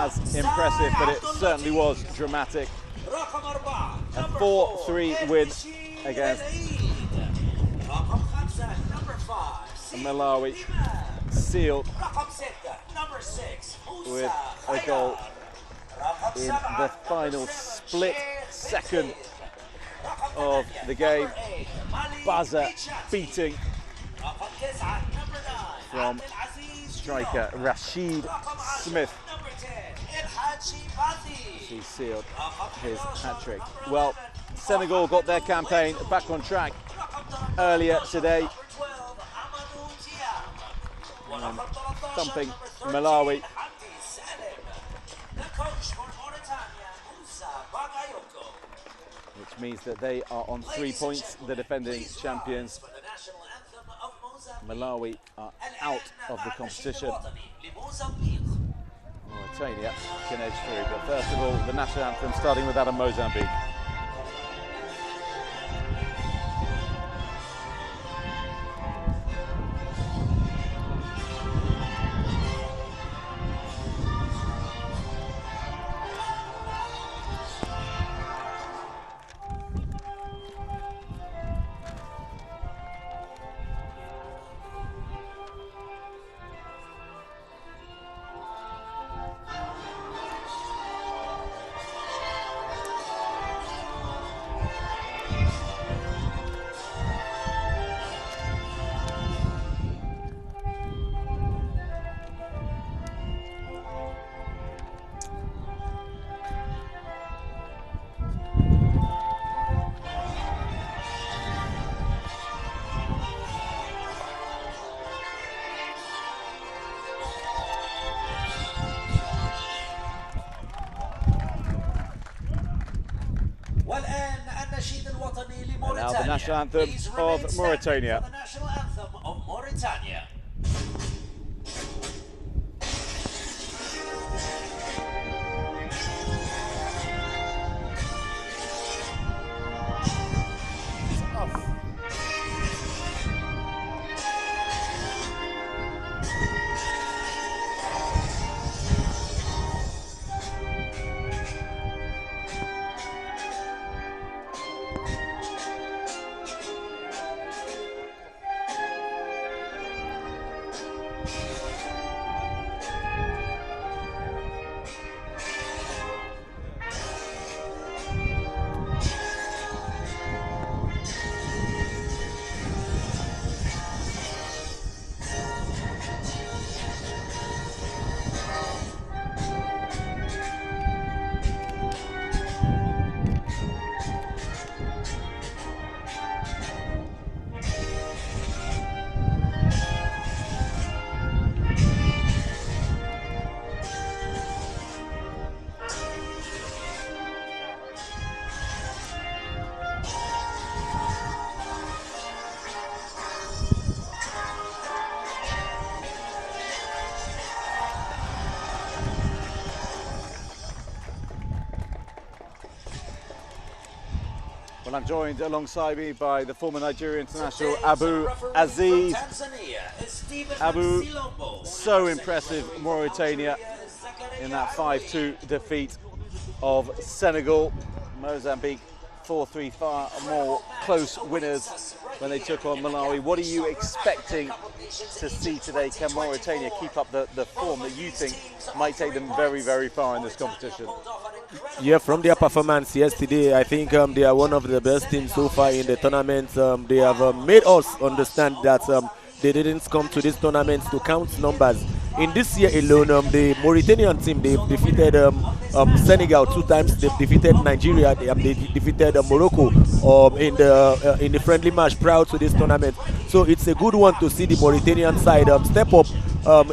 as impressive, but it certainly was dramatic. A 4-3 win against Malawi, sealed with a goal in the final split second of the game. Buzzer beating from striker Rashid Smith. He sealed his hat-trick. Well, Senegal got their campaign back on track earlier today, thumping Malawi. Which means that they are on 3 points, the defending champions. Malawi are out of the competition. Mauritania can edge through, but first of all, the national anthem, starting with that of Mozambique. Now the national anthem of Mauritania. The national anthem of Mauritania. Well, I'm joined alongside me by the former Nigerian international Abu Aziz. Abu, so impressive Mauritania in that 5-2 defeat of Senegal. Mozambique 4-3, far more close winners when they took on Malawi. What are you expecting to see today? Can Mauritania keep up the form that you think might take them very, very far in this competition? Yeah, from their performance yesterday, I think they are one of the best teams so far in the tournament. They have made us understand that they didn't come to this tournament to count numbers. In this year alone, the Mauritanian team, they've defeated Senegal 2 times. They've defeated Nigeria. They defeated Morocco in the friendly match prior to this tournament. So it's a good one to see the Mauritanian side step up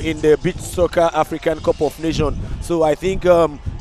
in the Beach Soccer African Cup of Nations. So I think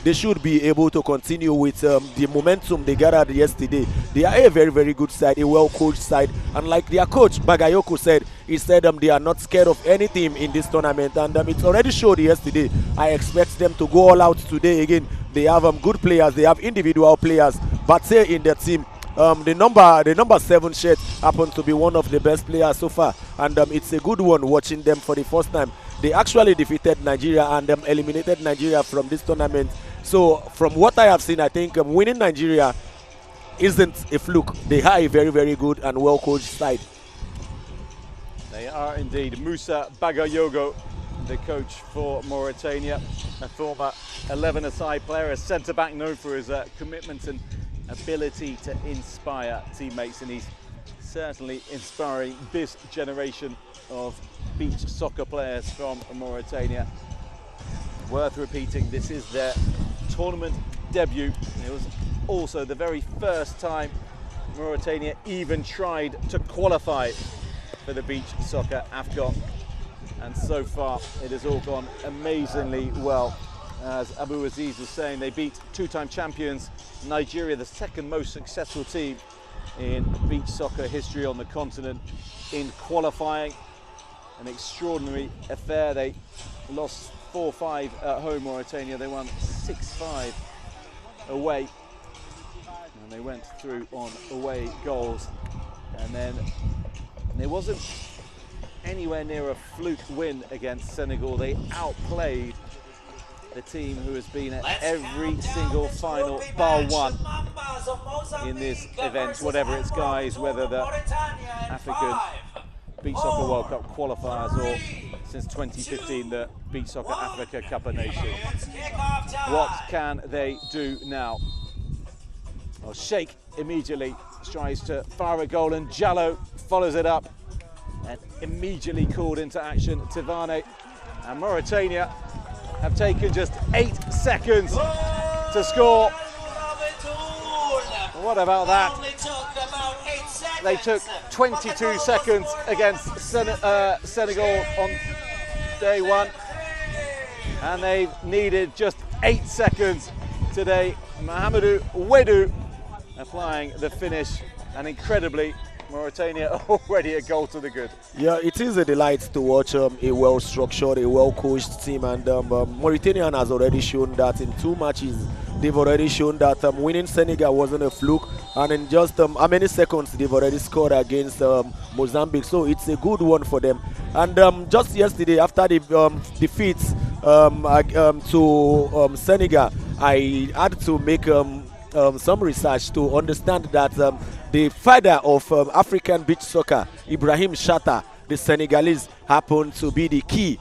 they should be able to continue with the momentum they gathered yesterday. They are a very, very good side, a well-coached side. And like their coach, Bagayoko, said, he said they are not scared of any team in this tournament. And it already showed yesterday. I expect them to go all out today again. They have good players. They have individual players. But say in their team, the number 7 shirt happens to be one of the best players so far. And it's a good one watching them for the first time. they actually defeated Nigeria and eliminated Nigeria from this tournament. So from what I have seen, I think winning Nigeria isn't a fluke. They are a very, very good and well-coached side. They are indeed. Musa Bagayogo, the coach for Mauritania, a former 11-a-side player, a centre-back known for his commitment and ability to inspire teammates, and he's certainly inspiring this generation of beach soccer players from Mauritania. Worth repeating, this is their tournament debut. It was also the very first time Mauritania even tried to qualify for the beach soccer AFCON, and so far it has all gone amazingly well. As Abu Aziz was saying, they beat two-time champions Nigeria, the second most successful team in beach soccer history on the continent, in qualifying. An extraordinary affair. They lost 4-5 at home, Mauritania. They won 6-5 away, and they went through on away goals. And then there wasn't anywhere near a fluke win against Senegal. They outplayed the team who has been at every single final bar one in this event, whatever it's guys, whether the African Beach Soccer World Cup qualifiers or since 2015 the Beach Soccer Africa Cup of Nations. What can they do now? Well, Sheikh immediately tries to fire a goal, and Jallo follows it up and immediately called into action Tivane, and Mauritania have taken just 8 seconds to score. What about that? They took 22 seconds against Senegal on day one, and they've needed just 8 seconds today. Mahamadou Wedou applying the finish, and incredibly, Mauritania already a goal to the good. Yeah, it is a delight to watch a well-structured, a well-coached team, and Mauritania has already shown that in 2 matches. They've already shown that winning Senegal wasn't a fluke, and in just how many seconds they've already scored against Mozambique. So it's a good one for them. And just yesterday, after the defeat to Senegal, I had to make some research to understand that the father of African beach soccer, Ibrahim Shatta, the Senegalese, happened to be the key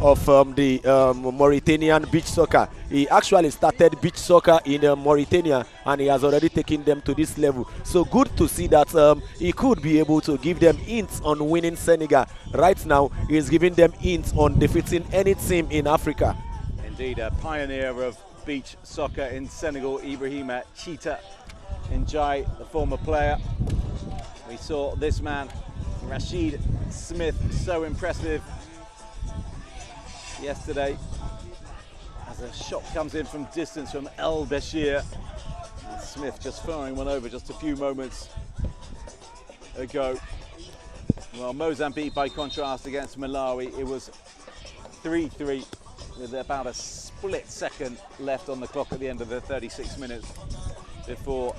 of the Mauritanian beach soccer. He actually started beach soccer in Mauritania, and he has already taken them to this level. So good to see that he could be able to give them hints on winning Senegal. Right now, he is giving them hints on defeating any team in Africa. Indeed, a pioneer of beach soccer in Senegal, Ibrahima Chita Njai, the former player. We saw this man, Rashid Smith, so impressive yesterday as a shot comes in from distance from El Bashir, and Smith just firing one over just a few moments ago. Well, Mozambique, by contrast, against Malawi, it was 3-3 with about a split second left on the clock at the end of the 36 minutes before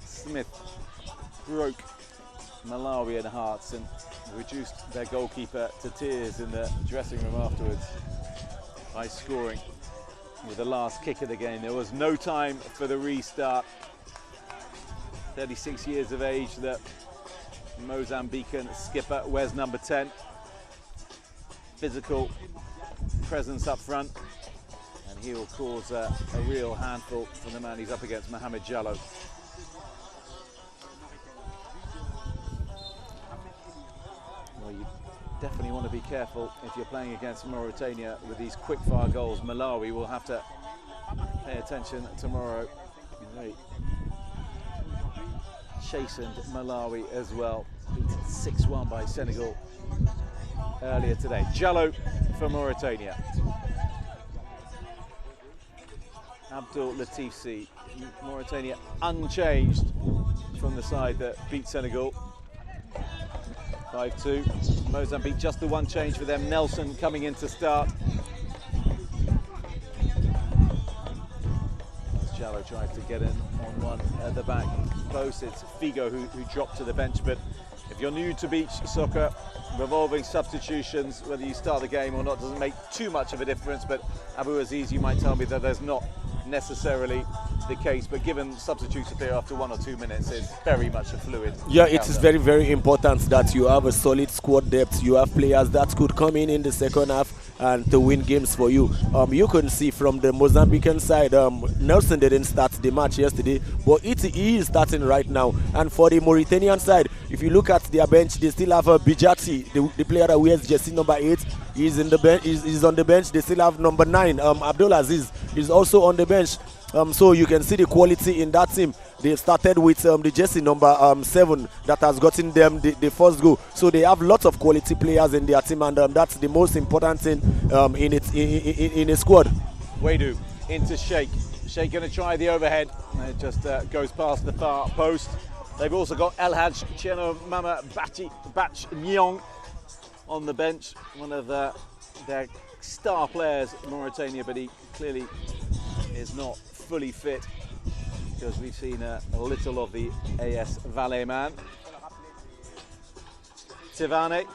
Smith broke Malawi in hearts and reduced their goalkeeper to tears in the dressing room afterwards by scoring with the last kick of the game. There was no time for the restart. 36 years of age, the Mozambican skipper wears number 10. Physical presence up front, and he will cause a real handful from the man he's up against, Mohamed Jallo. Well, you definitely want to be careful if you're playing against Mauritania with these quick-fire goals. Malawi will have to pay attention tomorrow. They chastened Malawi as well, beaten 6-1 by Senegal earlier today. Jallo for Mauritania. Abdul Latif C. Mauritania unchanged from the side that beat Senegal 5-2. Mozambique just the one change for them. Nelson coming in to start. As Jallo tries to get in on one at the back post, it's Figo who dropped to the bench, but if If you're new to beach soccer, revolving substitutions, whether you start the game or not, doesn't make too much of a difference. But Abu Aziz, you might tell me that there's not necessarily the case, but given substitutes appear after 1 or 2 minutes, it's very much a fluid. Yeah, it is very, very important that you have a solid squad depth. You have players that could come in the second half and to win games for you. You can see from the Mozambican side, Nelson didn't start the match yesterday, but he is starting right now. And for the Mauritanian side, if you look at their bench, they still have Bijati, the player that wears jersey number 8. He's in the bench. He's on the bench. They still have number 9, Abdul Aziz, is also on the bench. So you can see the quality in that team. They started with the jersey number 7 that has gotten them the first goal. So they have lots of quality players in their team, and that's the most important thing in a squad. Wadu into Sheikh. Sheikh going to try the overhead. It just goes past the far post. They've also got El Hadj Cheno Mama Bach Nyong on the bench, one of their star players in Mauritania, but he clearly is not fully fit because we've seen a little of the AS Valet man. Tivane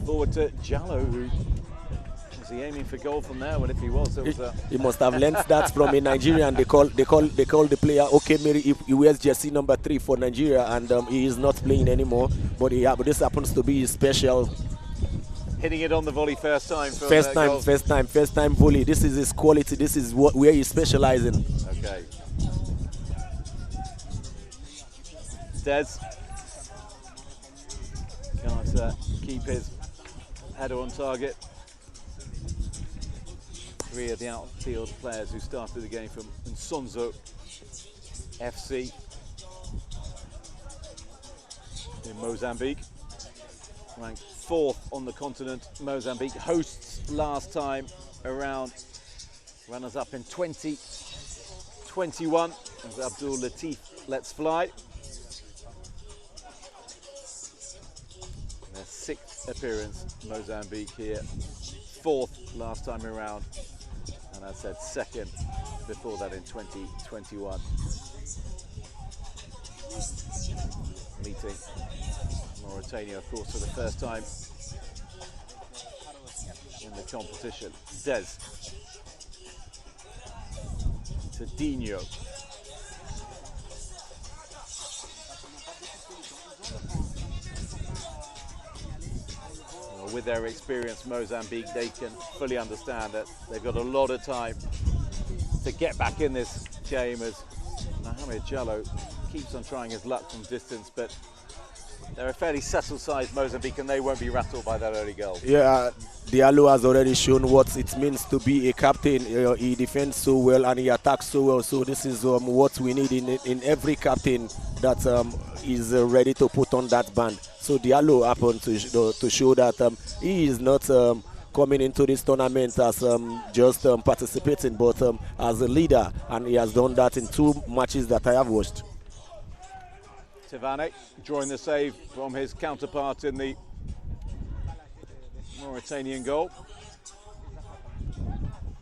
forward to Jallo, who was he aiming for goal from there? Well, if he was, he must have learned that from a Nigerian. They call the player Okemiri. He wears jersey number 3 for Nigeria, and he is not playing anymore. But this happens to be his special. Hitting it on the volley first time. First time volley. This is his quality. This is where he specializes in. Okay. Des can't keep his header on target. 3 of the outfield players who started the game from Nsonzo FC in Mozambique, ranked 4th on the continent. Mozambique hosts last time around, runners up in 2021 as Abdul Latif lets fly. Their 6th appearance, Mozambique here, 4th last time around, and I said 2nd before that in 2021. Meeting Mauritania, of course, for the first time in the competition. Des to Dino. Well, with their experience, Mozambique, they can fully understand that they've got a lot of time to get back in this game, as Mohamed Jallo keeps on trying his luck from distance, but they're a fairly settled-sized Mozambique, and they won't be rattled by that early goal. Yeah, Diallo has already shown what it means to be a captain. He defends so well and he attacks so well. So this is what we need in every captain that is ready to put on that band. So Diallo happened to show that he is not coming into this tournament as just participating, but as a leader, and he has done that in 2 matches that I have watched. Tivane drawing the save from his counterpart in the Mauritanian goal.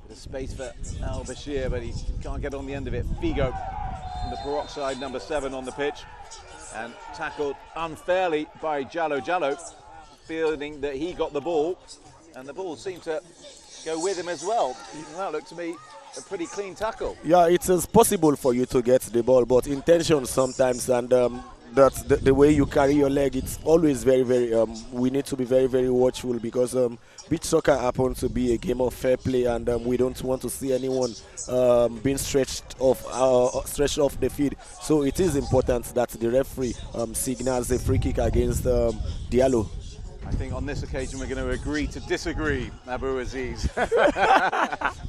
Bit of space for Al Bashir, but he can't get on the end of it. Figo, the peroxide number 7 on the pitch, and tackled unfairly by Jallo. Jallo feeling that he got the ball, and the ball seemed to go with him as well. And that looked to me a pretty clean tackle. Yeah, it is possible for you to get the ball, but intention sometimes, and that's the way you carry your leg. It's always very, very. We need to be very, very watchful, because beach soccer happens to be a game of fair play, and we don't want to see anyone being stretched off the field. So it is important that the referee signals a free kick against Diallo. I think on this occasion we're going to agree to disagree, Abu Aziz,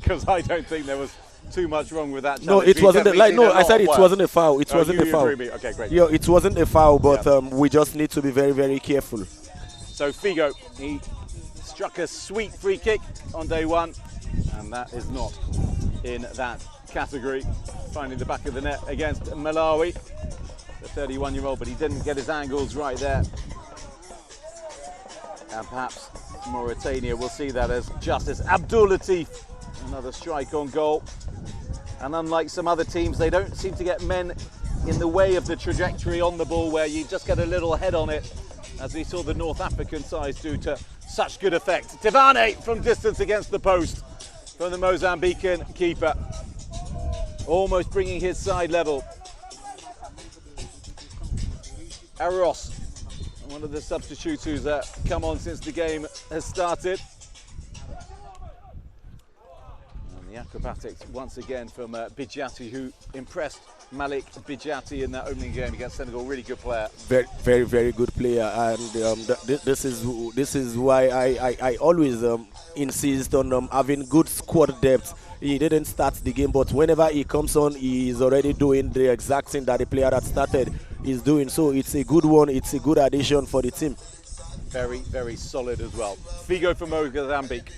because I don't think there was too much wrong with that. No, it wasn't. I said it wasn't a foul. It wasn't a foul. Okay, great. Yeah, it wasn't a foul, but we just need to be very, very careful. So Figo, he struck a sweet free kick on day 1, and that is not in that category. Finding the back of the net against Malawi, the 31-year-old, but he didn't get his angles right there. And perhaps Mauritania will see that as justice. Abdul Latif, another strike on goal. And unlike some other teams, they don't seem to get men in the way of the trajectory on the ball where you just get a little head on it, as we saw the North African sides do to such good effect. Tivane from distance against the post from the Mozambican keeper, almost bringing his side level. Aros, one of the substitutes who's come on since the game has started. And the acrobatics once again from Bijati, who impressed Malik Bijati in that opening game against Senegal. Really good player. Very good player, and this is why I always insist on having good squad depth. He didn't start the game, but whenever he comes on, he is already doing the exact thing that the player that started is doing. So it's a good one. It's a good addition for the team. Very solid as well. Figo for Mozambique.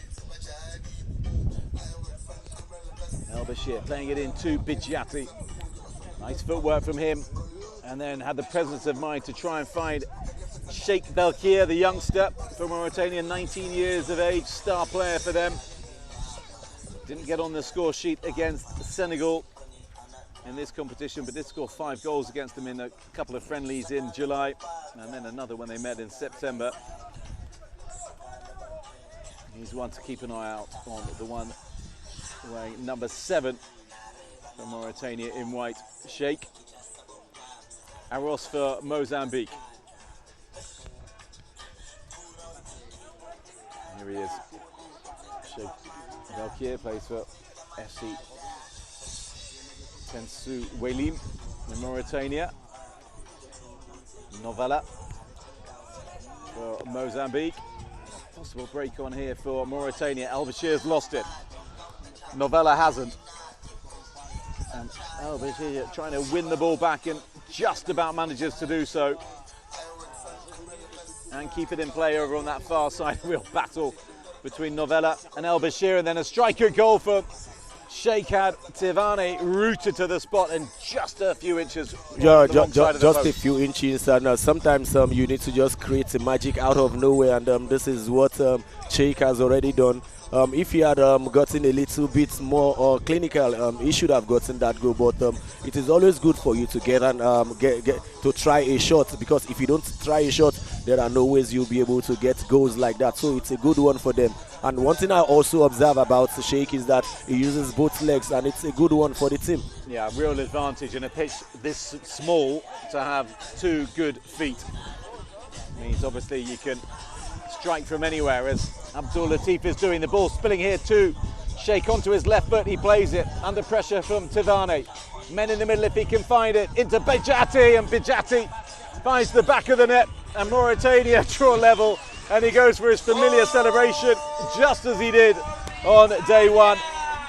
El Bashir playing it into Bijati. Nice footwork from him, and then had the presence of mind to try and find Sheikh Belkir, the youngster from Mauritania, 19 years of age, star player for them. Didn't get on the score sheet against Senegal in this competition, but did score 5 goals against them in a couple of friendlies in July, and then another when they met in September. He's one to keep an eye out on, the one wearing number 7 from Mauritania in white, Sheikh. Aros for Mozambique. Here he is. Sheikh Belkir plays for FC Tensu Welim in Mauritania. Novella for Mozambique. Possible break on here for Mauritania. El Bashir's lost it. Novella hasn't. And El Bashir trying to win the ball back and just about manages to do so. And keep it in play over on that far side. Real battle between Novella and El Bashir, and then a striker goal for Sheikh Tivane, rooted to the spot and just a few inches. Just a few inches, and sometimes you need to just create a magic out of nowhere, and this is what Sheikh has already done. If he had gotten a little bit more clinical, he should have gotten that goal. But it is always good for you to get to try a shot, because if you don't try a shot, there are no ways you'll be able to get goals like that. So it's a good one for them. And one thing I also observe about Sheikh is that he uses both legs, and it's a good one for the team. Yeah, real advantage in a pitch this small to have 2 good feet. Means obviously you can strike from anywhere, as Abdul Latif is doing. The ball spilling here to Sheikh onto his left foot. He plays it under pressure from Tivane. Men in the middle if he can find it. Into Bijati, and Bijati finds the back of the net, and Mauritania draw level, and he goes for his familiar celebration just as he did on day 1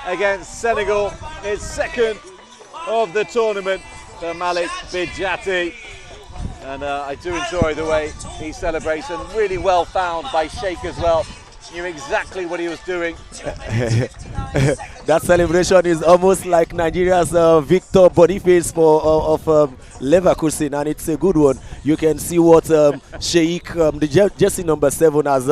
against Senegal. His second of the tournament for Malik Bijati. And I do enjoy the way he celebrates, and really well found by Sheikh as well. Knew exactly what he was doing. That celebration is almost like Nigeria's Victor Boniface of Leverkusen, and it's a good one. You can see what Sheikh, the jersey number 7, has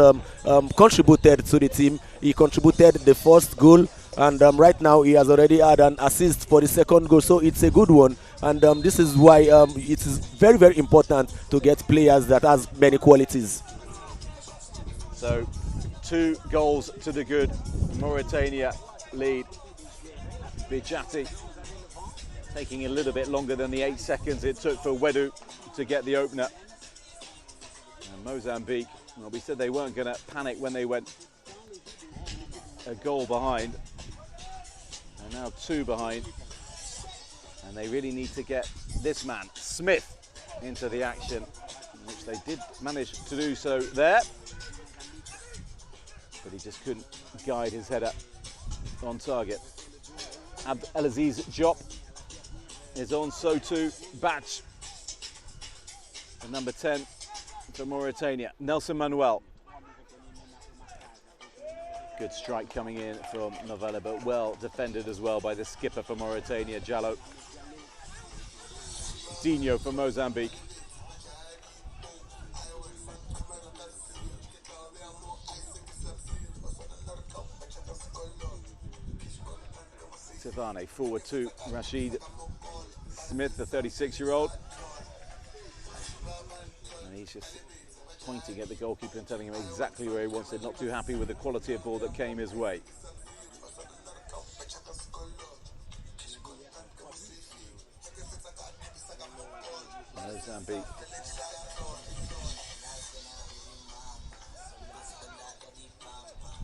contributed to the team. He contributed the first goal, and right now he has already had an assist for the second goal, so it's a good one. And this is why it is very important to get players that has many qualities. So 2 goals to the good. Mauritania lead. Bijati taking a little bit longer than the 8 seconds it took for Wedu to get the opener. And Mozambique, well, we said they weren't going to panic when they went a goal behind. They're now 2 behind. And they really need to get this man, Smith, into the action, which they did manage to do so there. But he just couldn't guide his header on target. Abdelaziz Diop is on, so too Batch, the number 10 for Mauritania. Nelson Manuel. Good strike coming in from Novella, but well defended as well by the skipper for Mauritania, Jallo. Dino for Mozambique. Tivane forward to Rashid Smith, the 36-year-old. And he's just pointing at the goalkeeper and telling him exactly where he wants it. Not too happy with the quality of ball that came his way. Mozambique.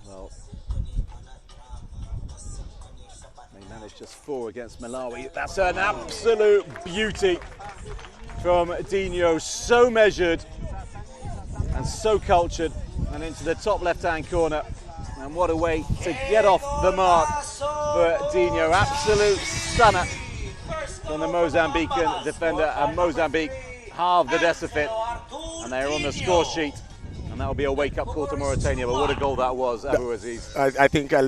Well, they managed just 4 against Malawi. That's an absolute beauty from Dino. So measured and so cultured, and into the top left-hand corner. And what a way to get off the mark for Dino. Absolute stunner from the Mozambican defender, and Mozambique halved the deficit, and they're on the score sheet. And that'll be a wake-up call to Mauritania. But what a goal that was, Abu Aziz. I think I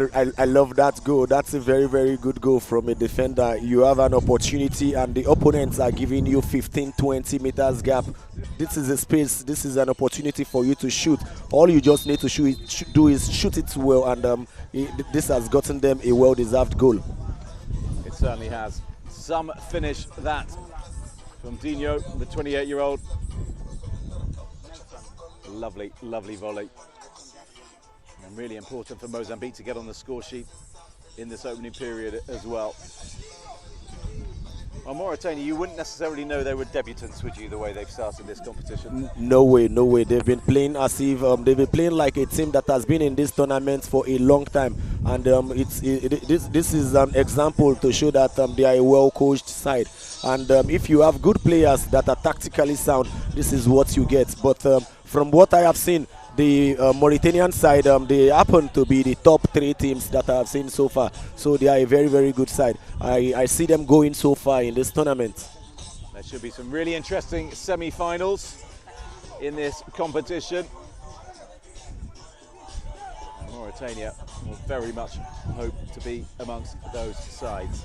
love that goal. That's a very, very good goal from a defender. You have an opportunity and the opponents are giving you 15-20 meters gap. This is a space, this is an opportunity for you to shoot. All you just need to do is shoot it well, and this has gotten them a well-deserved goal. It certainly has. Some finish that from Dino, the 28-year-old. Lovely, lovely volley. And really important for Mozambique to get on the score sheet in this opening period as well. Well, Mauritania, you wouldn't necessarily know they were debutants, would you, the way they've started this competition? No way, no way. They've been playing as if they've been playing like a team that has been in this tournament for a long time, and this is an example to show that they are a well-coached side. And if you have good players that are tactically sound, this is what you get. But from what I have seen, the Mauritanian side, they happen to be the top 3 teams that I have seen so far. So they are a very, very good side. I see them going so far in this tournament. There should be some really interesting semi-finals in this competition. And Mauritania will very much hope to be amongst those sides.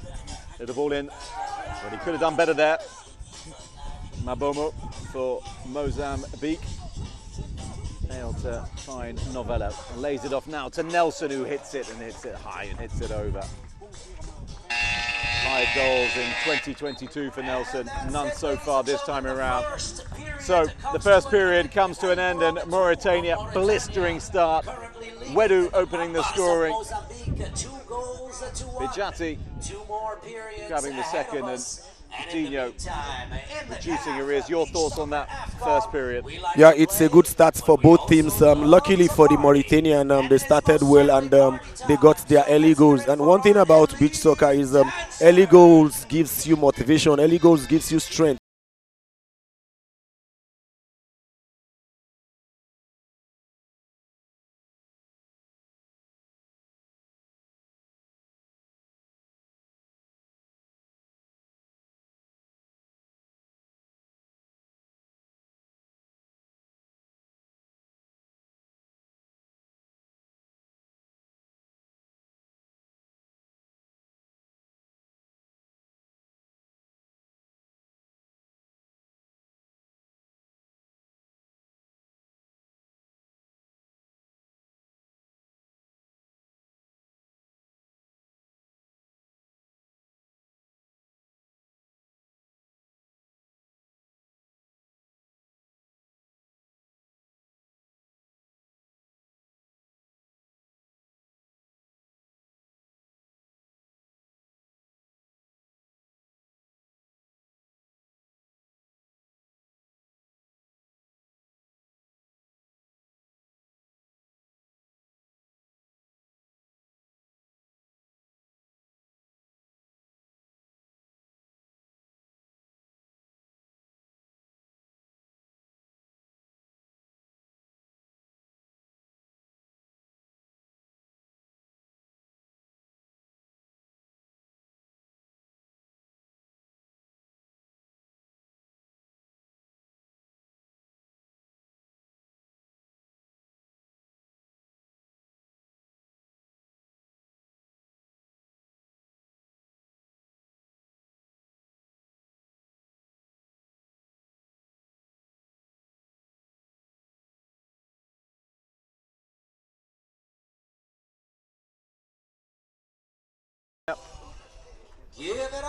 Little ball in, but he could have done better there. Mabomo for Mozambique. Failed to find Novella, and lays it off now to Nelson, who hits it high and hits it over. 5 goals in 2022 for Nelson, none so far this time around. So the first period comes to an end, and Mauritania blistering start. Wedu opening the scoring. Bijati grabbing the second, and Dino reducing arrears. Your thoughts on that first period? Yeah, it's a good start for both teams. Luckily for the Mauritanian, they started well, and they got their early goals. And one thing about beach soccer is early goals gives you motivation, early goals gives you strength.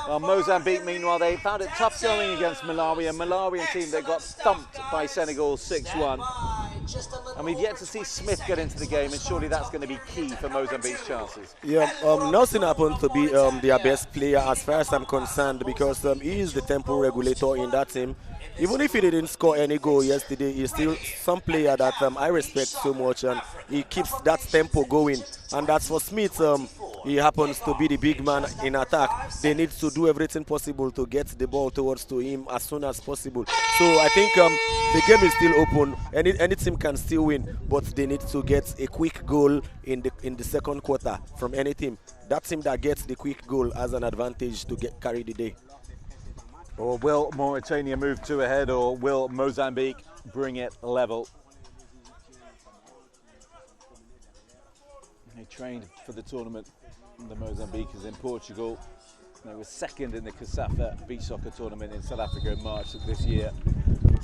Well, Mozambique, meanwhile, they found it tough going against Malawi, a Malawian team that got thumped by Senegal 6-1. And we've yet to see Smith get into the game, and surely that's going to be key for Mozambique's chances. Yeah, Nelson happens to be their best player as far as I'm concerned, because he is the tempo regulator in that team. Even if he didn't score any goal yesterday, he's still some player that I respect so much, and he keeps that tempo going. And that's for Smith. He happens to be the big man in attack. They need to do everything possible to get the ball towards to him as soon as possible. So I think the game is still open. Any team can still win, but they need to get a quick goal in the second quarter from any team. That team that gets the quick goal has an advantage to carry the day. Or will Mauritania move 2 ahead, or will Mozambique bring it level? They trained for the tournament. The Mozambique is in Portugal. They were second in the Casafa beach soccer tournament in South Africa in March of this year,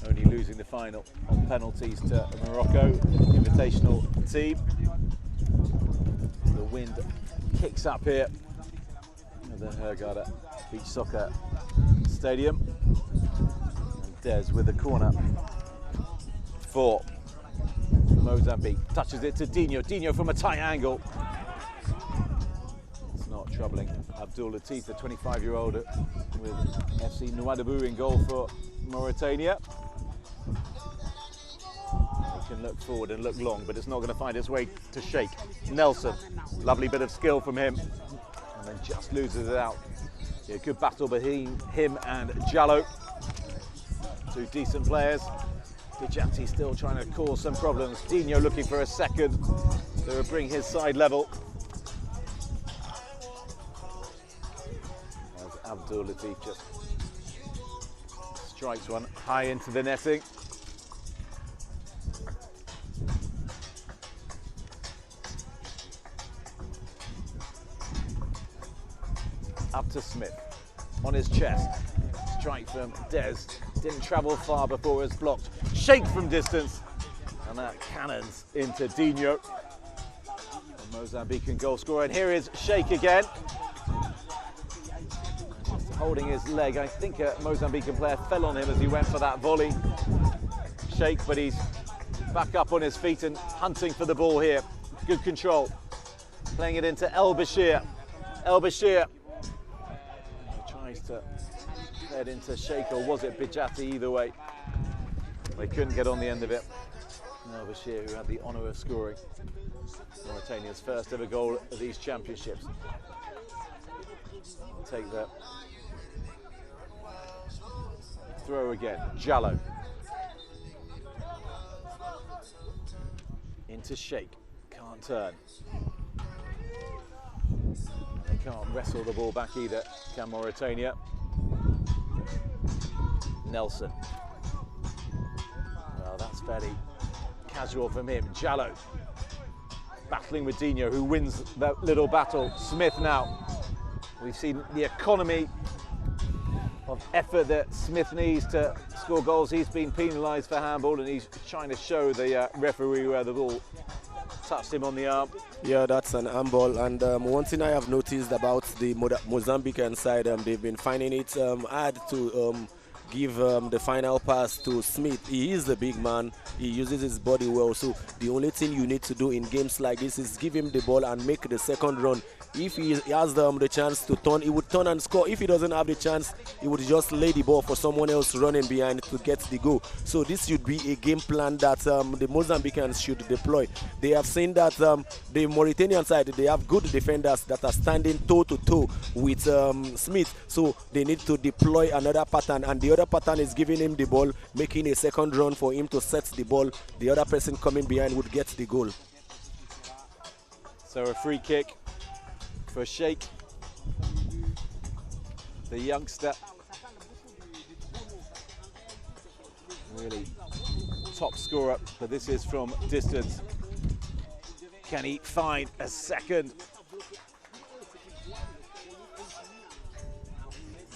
only losing the final on penalties to Morocco, invitational team. The wind kicks up here at the Hurghada Beach Soccer Stadium. And Des with the corner for Mozambique. Touches it to Dino. Dino from a tight angle. It's not troubling Abdul Latif, the 25-year-old with FC Nouadhibou in goal for Mauritania. He can look forward and look long, but it's not going to find its way to Sheikh. Nelson, lovely bit of skill from him, and then just loses it out. Yeah, good battle between him and Jallo. 2 decent players. Bijati still trying to cause some problems. Dino looking for a second to bring his side level. As Abdul Latif just strikes one high into the netting. Up to Smith, on his chest, strike from Des, didn't travel far before it was blocked, Sheikh from distance, and that cannons into Dino, the Mozambican goal scorer. And here is Sheikh again, just holding his leg. I think a Mozambican player fell on him as he went for that volley. Sheikh, but he's back up on his feet and hunting for the ball here. Good control, playing it into El Bashir. El Bashir tries to head into Sheikh, or was it Bijati? Either way, they couldn't get on the end of it. El Bashir, who had the honour of scoring Mauritania's first ever goal of these championships. I'll take that. Throw again, Jallo. Into Sheikh, can't turn. They can't wrestle the ball back either, can Mauritania. Nelson. Well, that's fairly casual from him. Jallo battling with Dino, who wins that little battle. Smith now. We've seen the economy of effort that Smith needs to score goals. He's been penalised for handball, and he's trying to show the referee where the ball touched him on the arm. Yeah, that's an handball. And one thing I have noticed about the Mozambican side, they've been finding it hard to give the final pass to Smith. He is the big man. He uses his body well. So the only thing you need to do in games like this is give him the ball and make the second run. If he has the chance to turn, he would turn and score. If he doesn't have the chance, he would just lay the ball for someone else running behind to get the goal. So this should be a game plan that the Mozambicans should deploy. They have seen that the Mauritanian side, they have good defenders that are standing toe-to-toe with Smith. So they need to deploy another pattern, and the other pattern is giving him the ball, making a second run for him to set the ball. The other person coming behind would get the goal. So a free kick for Sheikh, the youngster, really top scorer, but this is from distance. Can he find a second?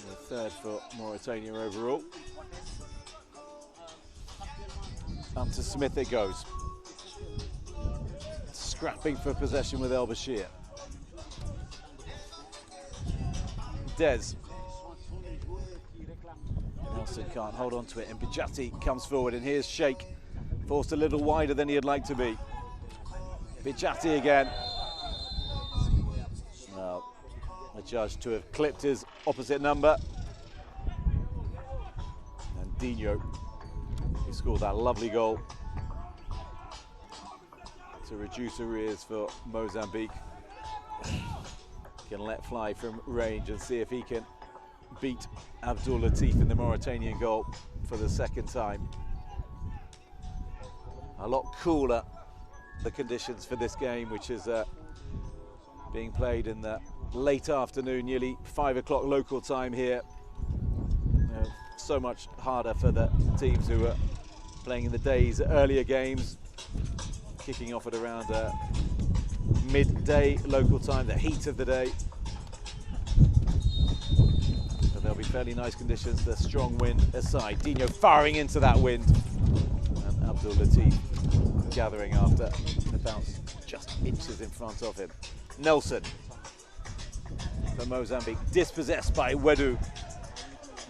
The third for Mauritania overall. Up to Smith it goes. Scrapping for possession with El Bashir. Des. Nelson can't hold on to it, and Bijati comes forward, and here's Sheikh, forced a little wider than he'd like to be. Bijati again. Well, adjudged to have clipped his opposite number. And Dino, he scored that lovely goal to reduce arrears for Mozambique. Can let fly from range and see if he can beat Abdul Latif in the Mauritanian goal for the second time. A lot cooler, the conditions for this game, which is being played in the late afternoon, nearly 5 o'clock local time here. So much harder for the teams who are playing in the day's earlier games, kicking off at around midday local time, the heat of the day. But there'll be fairly nice conditions, the strong wind aside. Dino firing into that wind, and Abdul Latif gathering after the bounce just inches in front of him. Nelson for Mozambique, dispossessed by Wedu,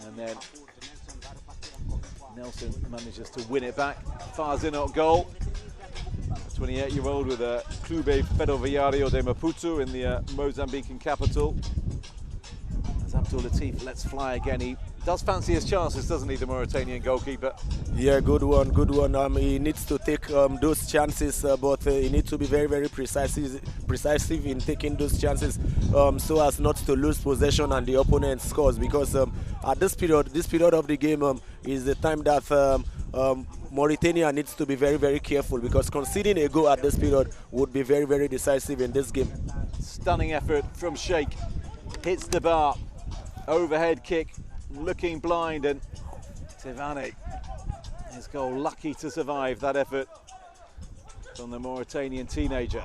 and then Nelson manages to win it back, fires in at goal. 28-year-old with a Clube Ferroviario de Maputo in the Mozambican capital. As Abdul Latif lets fly again, he does fancy his chances, doesn't he, the Mauritanian goalkeeper? Yeah, good one, good one. He needs to take those chances, but he needs to be very, very precise in taking those chances, so as not to lose possession and the opponent scores. Because at this period of the game is the time that Mauritania needs to be very, very careful, because conceding a goal at this period would be very, very decisive in this game. Stunning effort from Sheikh, hits the bar, overhead kick, looking blind, and Tivane, his goal, lucky to survive that effort from the Mauritanian teenager.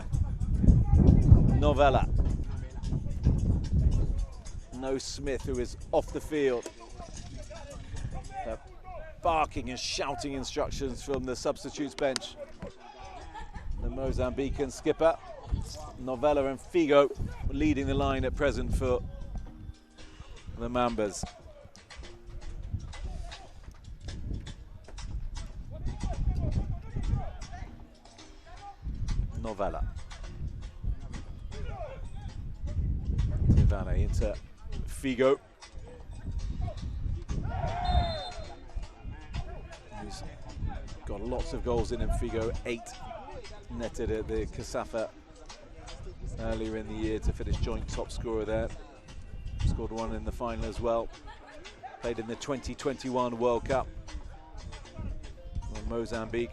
Novella. No Smith, who is off the field. Barking and shouting instructions from the substitutes bench. The Mozambican skipper, Novella and Figo, leading the line at present for the Mambas. Novella. Tivane into Figo. He's got lots of goals in him, Figo. 8 netted at the Kasafa earlier in the year to finish joint top scorer there. Scored 1 in the final as well. Played in the 2021 World Cup when Mozambique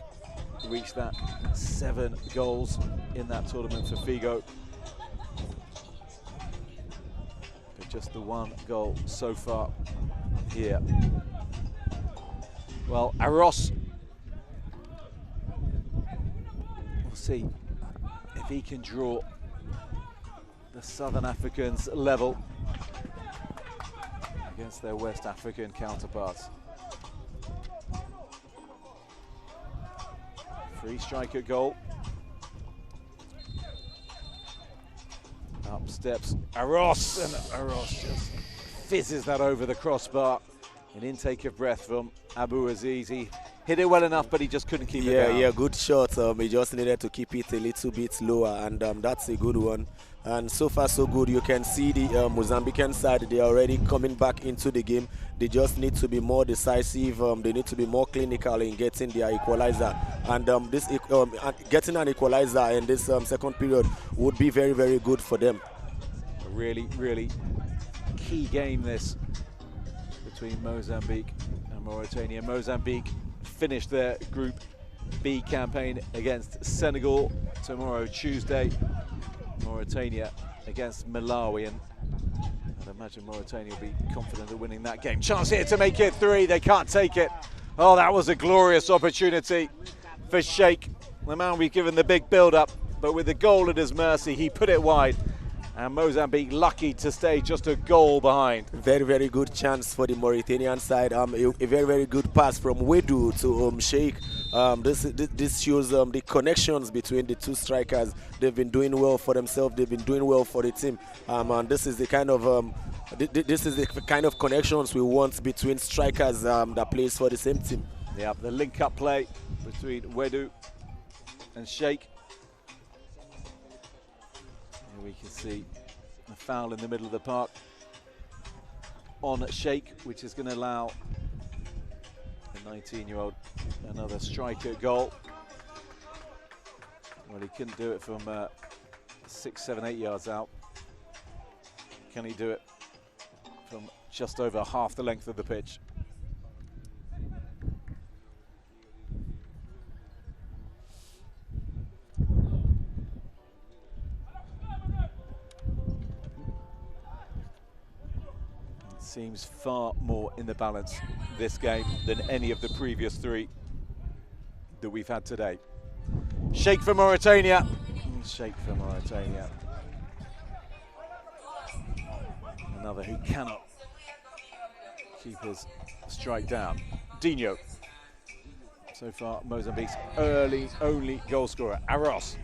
reached that 7 goals in that tournament for Figo. But just the 1 goal so far here. Well, Aros, we'll see if he can draw the Southern Africans level against their West African counterparts. Free strike at goal. Up steps Aros, and Aros just fizzes that over the crossbar. An intake of breath from Abu Aziz. He hit it well enough, but he just couldn't keep it down. Yeah, good shot. He just needed to keep it a little bit lower, and that's a good one. And so far, so good. You can see the Mozambican side, they are already coming back into the game. They just need to be more decisive. They need to be more clinical in getting their equalizer. And getting an equalizer in this second period would be very, very good for them. A really, really key game this between Mozambique and Mauritania. Mozambique finished their Group B campaign against Senegal tomorrow, Tuesday. Mauritania against Malawi, and I'd imagine Mauritania will be confident of winning that game. Chance here to make it 3, they can't take it. Oh, that was a glorious opportunity for Sheikh, the man we've given the big build-up, but with the goal at his mercy, he put it wide. And Mozambique lucky to stay just a goal behind. Very, very good chance for the Mauritanian side. A very, very good pass from Wedu to Sheikh. This shows the connections between the two strikers. They've been doing well for themselves. They've been doing well for the team. And this is the kind of This is the kind of connections we want between strikers that plays for the same team. Yeah, the link-up play between Wedu and Sheikh. Here we can see a foul in the middle of the park on Sheikh, which is going to allow the 19-year-old another striker goal. Well, he couldn't do it from 6, 7, 8 yards out. Can he do it from just over half the length of the pitch? Seems far more in the balance this game than any of the previous 3 that we've had today. Sheikh for Mauritania. Sheikh for Mauritania. Another who cannot keep his strike down. Dino. So far, Mozambique's only goal scorer. Aros.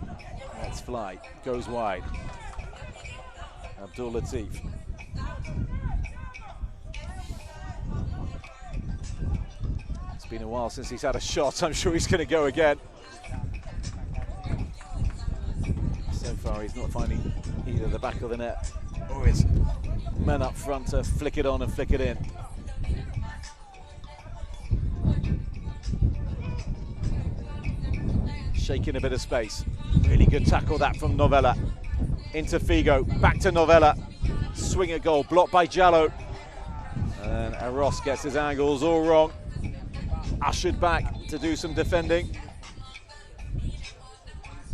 Let's fly. Goes wide. Abdul Latif. It's been a while since he's had a shot. I'm sure he's going to go again. So far, he's not finding either the back of the net or his men up front to flick it on and flick it in. Shaking a bit of space. Really good tackle that from Novella. Into Figo, back to Novella. Swing a goal, blocked by Jallo. And Aros gets his angles all wrong. Ushered back to do some defending.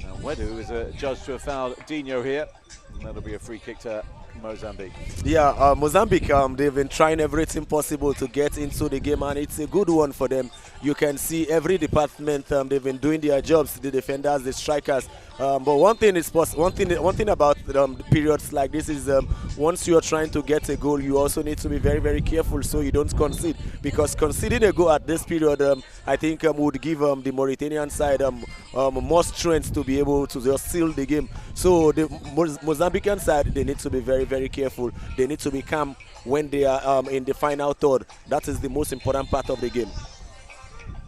Now Wedu is judged to have fouled Dino here. And that'll be a free kick to Mozambique. Yeah, Mozambique, they've been trying everything possible to get into the game, and it's a good one for them. You can see every department, they've been doing their jobs, the defenders, the strikers. But one thing about periods like this is once you are trying to get a goal, you also need to be very, very careful so you don't concede. Because conceding a goal at this period, I think would give the Mauritanian side more strength to be able to just seal the game. So the Mozambican side, they need to be very, very careful. They need to be calm when they are in the final third. That is the most important part of the game.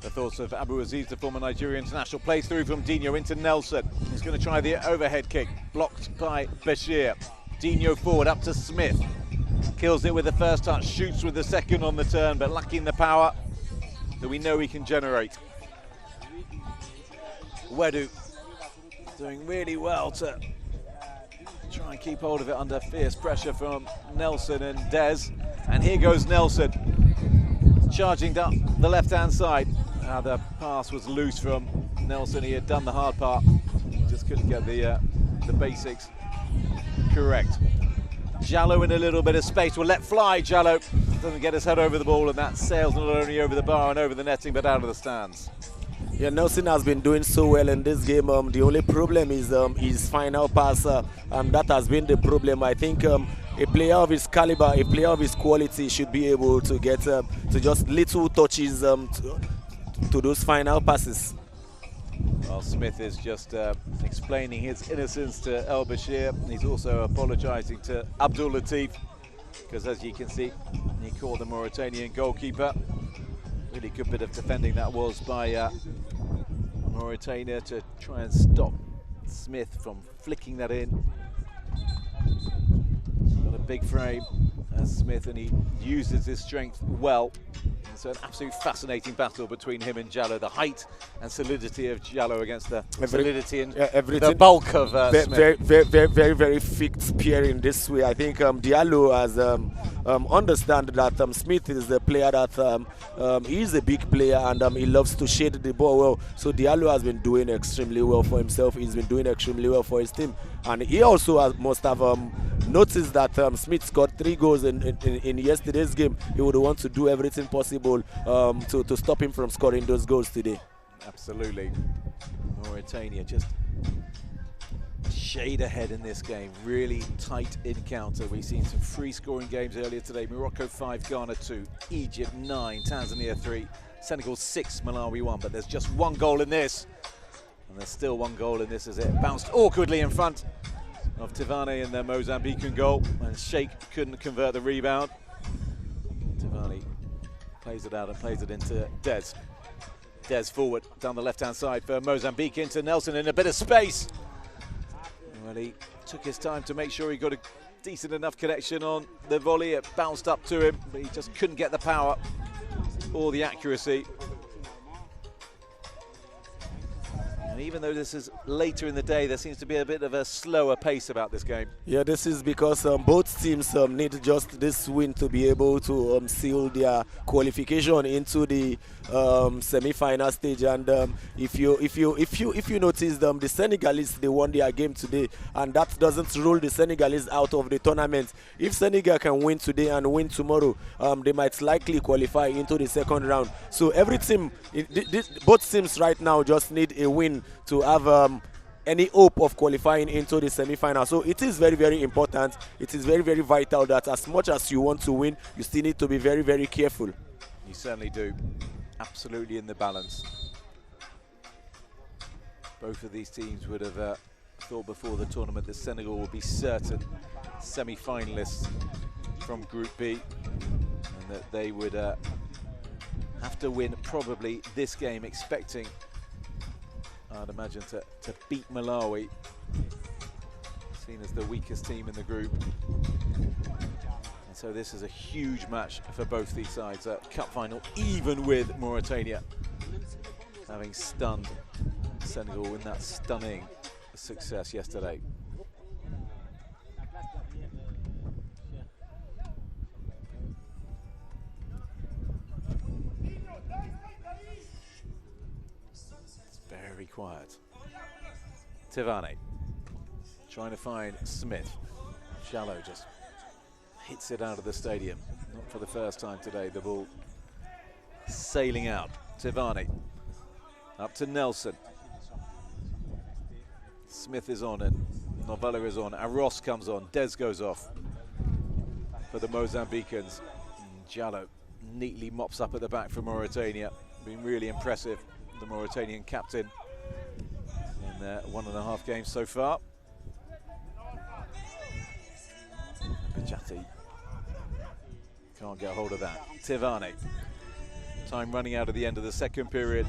The thoughts of Abu Aziz, the former Nigerian international, plays through from Dino into Nelson. He's going to try the overhead kick, blocked by Bashir. Dino forward up to Smith. Kills it with the first touch, shoots with the second on the turn, but lacking the power that we know he can generate. Wedu doing really well to try and keep hold of it under fierce pressure from Nelson and Des. And here goes Nelson, charging down the left-hand side. The pass was loose from Nelson. He had done the hard part, just couldn't get the basics correct. Jallo in a little bit of space. Will let fly. Jallo doesn't get his head over the ball, and that sails not only over the bar and over the netting, but out of the stands. Yeah, Nelson has been doing so well in this game. The only problem is his final pass, and that has been the problem. I think a player of his caliber, a player of his quality should be able to get to just little touches to those final passes. Well, Smith is just explaining his innocence to El Bashir. He's also apologising to Abdul Latif, because as you can see, he called the Mauritanian goalkeeper. Really good bit of defending that was by Mauritania to try and stop Smith from flicking that in. Got a big frame as Smith, and he uses his strength well. So an absolute fascinating battle between him and Jallo. The height and solidity of Jallo against the solidity and the bulk of Smith. Very, very fixed pair in this way. I think Diallo has understand that Smith is the player that he's a big player, and he loves to shade the ball well. So Diallo has been doing extremely well for himself. He's been doing extremely well for his team, and he also must have noticed that Smith scored 3 goals in yesterday's game. He would want to do everything possible to stop him from scoring those goals today. Absolutely. Mauritania just a shade ahead in this game. Really tight encounter. We've seen some free scoring games earlier today. Morocco 5, Ghana 2, Egypt 9, Tanzania 3, Senegal 6, Malawi 1. But there's just 1 goal in this. And there's still 1 goal in this as it bounced awkwardly in front of Tivane in their Mozambican goal, and Sheikh couldn't convert the rebound. Tivane plays it out and plays it into Des. Des forward down the left-hand side for Mozambique into Nelson in a bit of space. Well, he took his time to make sure he got a decent enough connection on the volley. It bounced up to him, but he just couldn't get the power or the accuracy. And even though this is later in the day, there seems to be a bit of a slower pace about this game. Yeah, this is because both teams need just this win to be able to seal their qualification into the semi-final stage. And if you notice, the Senegalese, they won their game today, and that doesn't rule the Senegalese out of the tournament. If Senegal can win today and win tomorrow, they might likely qualify into the second round. So every team, both teams right now just need a win to have any hope of qualifying into the semi-final. So it is very, very important. It is very, very vital that as much as you want to win, you still need to be very, very careful. You certainly do. Absolutely in the balance. Both of these teams would have thought before the tournament that Senegal would be certain semi-finalists from Group B, and that they would have to win probably this game, expecting, I'd imagine, to beat Malawi, seen as the weakest team in the group. And so this is a huge match for both these sides. Cup final, even with Mauritania having stunned Senegal in that stunning success yesterday. Very quiet. Tivane trying to find Smith. Shallow just hits it out of the stadium. Not for the first time today. The ball sailing out. Tivane up to Nelson. Smith is on and Novella is on. Aros comes on. Des goes off for the Mozambicans. Jallo neatly mops up at the back for Mauritania. Been really impressive, the Mauritanian captain, in their 1.5 games so far. Bajati can't get hold of that. Tivane. Time running out at the end of the second period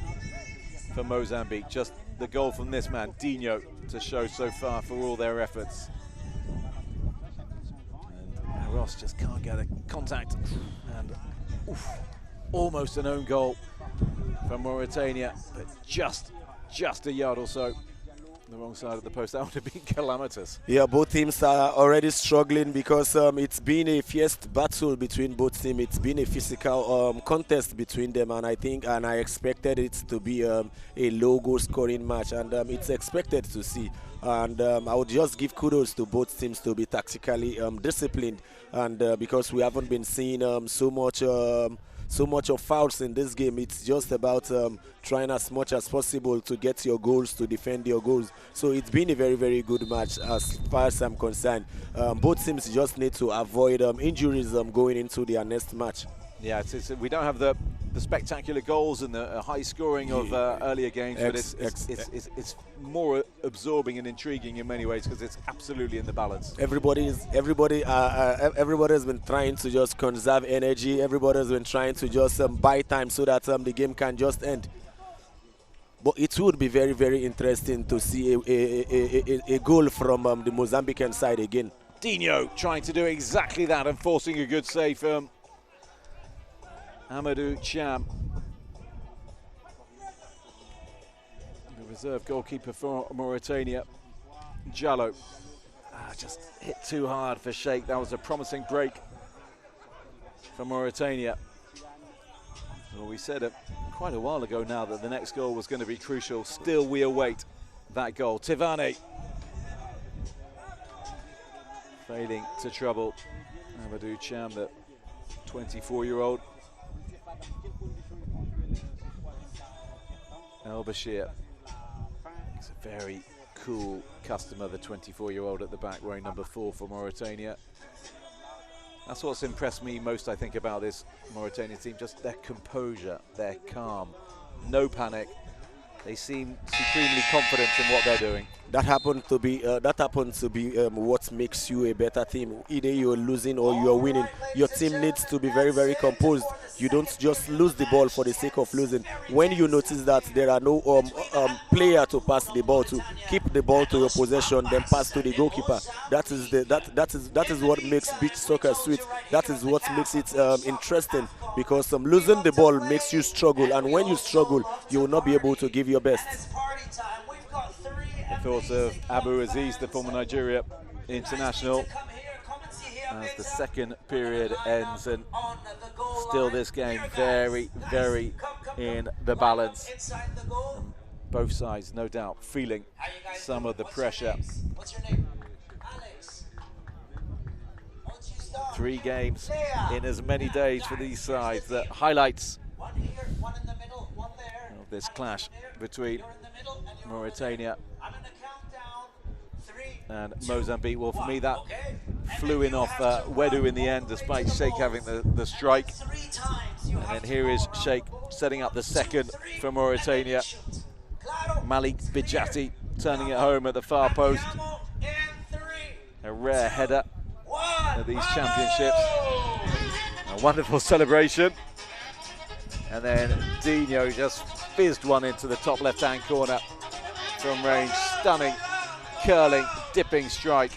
for Mozambique. Just the goal from this man, Dino, to show so far for all their efforts. And Ross just can't get a contact. And almost an own goal from Mauritania, but just a yard or so the wrong side of the post. That would have been calamitous. Yeah, both teams are already struggling because it's been a fierce battle between both teams. It's been a physical contest between them, and I expected it to be a low goal scoring match, and it's expected to see. And I would just give kudos to both teams to be tactically disciplined, and because we haven't been seeing so much of fouls in this game. It's just about trying as much as possible to get your goals, to defend your goals. So it's been a very, very good match as far as I'm concerned. Both teams just need to avoid injuries going into their next match. Yeah, we don't have the spectacular goals and the high scoring of earlier games, but it's more absorbing and intriguing in many ways because it's absolutely in the balance. Everybody has been trying to just conserve energy. Everybody has been trying to just buy time so that the game can just end. But it would be very, very interesting to see a goal from the Mozambican side again. Dino trying to do exactly that and forcing a good save from Amadou Cham, the reserve goalkeeper for Mauritania. Jallo just hit too hard for Sheikh. That was a promising break for Mauritania. Well, we said quite a while ago now that the next goal was going to be crucial. Still, we await that goal. Tivane failing to trouble Amadou Cham, the 24-year-old. El Bashir is a very cool customer, the 24-year-old at the back wearing number 4 for Mauritania. That's what's impressed me most, I think, about this Mauritanian team, just their composure, their calm, no panic, They seem supremely confident in what they're doing. That happens to be what makes you a better team. Either you're losing or you're winning. Your team needs to be very, very composed. You don't just lose the ball for the sake of losing. When you notice that there are no player to pass the ball to, keep the ball to your possession, then pass to the goalkeeper. That is what makes beach soccer sweet. That is what makes it interesting, because losing the ball makes you struggle, and when you struggle, you will not be able to give your best. The thoughts of Abu Aziz, the former Nigeria international, as the second period ends, and still this game very, very in the balance. And both sides, no doubt, feeling some of the pressure. 3 games in as many days for these sides. The highlights of this clash between Mauritania and Mozambique. Well, for me, that flew in off Wedu in the end, despite Sheikh having the strike. And then here is Sheikh setting up the second for Mauritania. Malik Bijati turning it home at the far post. A rare header at these championships. A wonderful celebration. And then Dino just fizzed one into the top left-hand corner from range. Stunning, curling, dipping strike.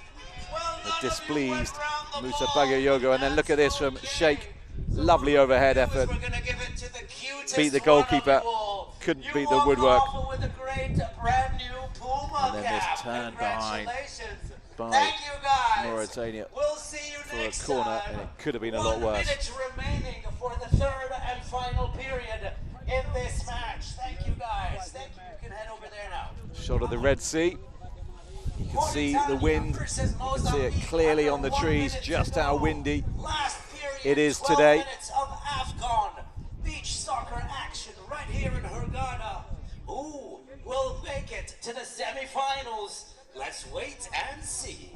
A displeased Musa Bagayogo. And then look at this from Sheikh. Lovely overhead effort. Beat the goalkeeper. Couldn't beat the woodwork. And then this turn behind by Mauritania for a corner, and it could have been a lot worse. 1 minute remaining for the third and final period in this match. Thank you guys. Thank you. You can head over there now. Shot of the Red Sea. You can see the wind. You can see it clearly on the trees just how windy it is today. 12 minutes of AFCON beach soccer action right here in Hurghada. Who will make it to the semi-finals? Let's wait and see.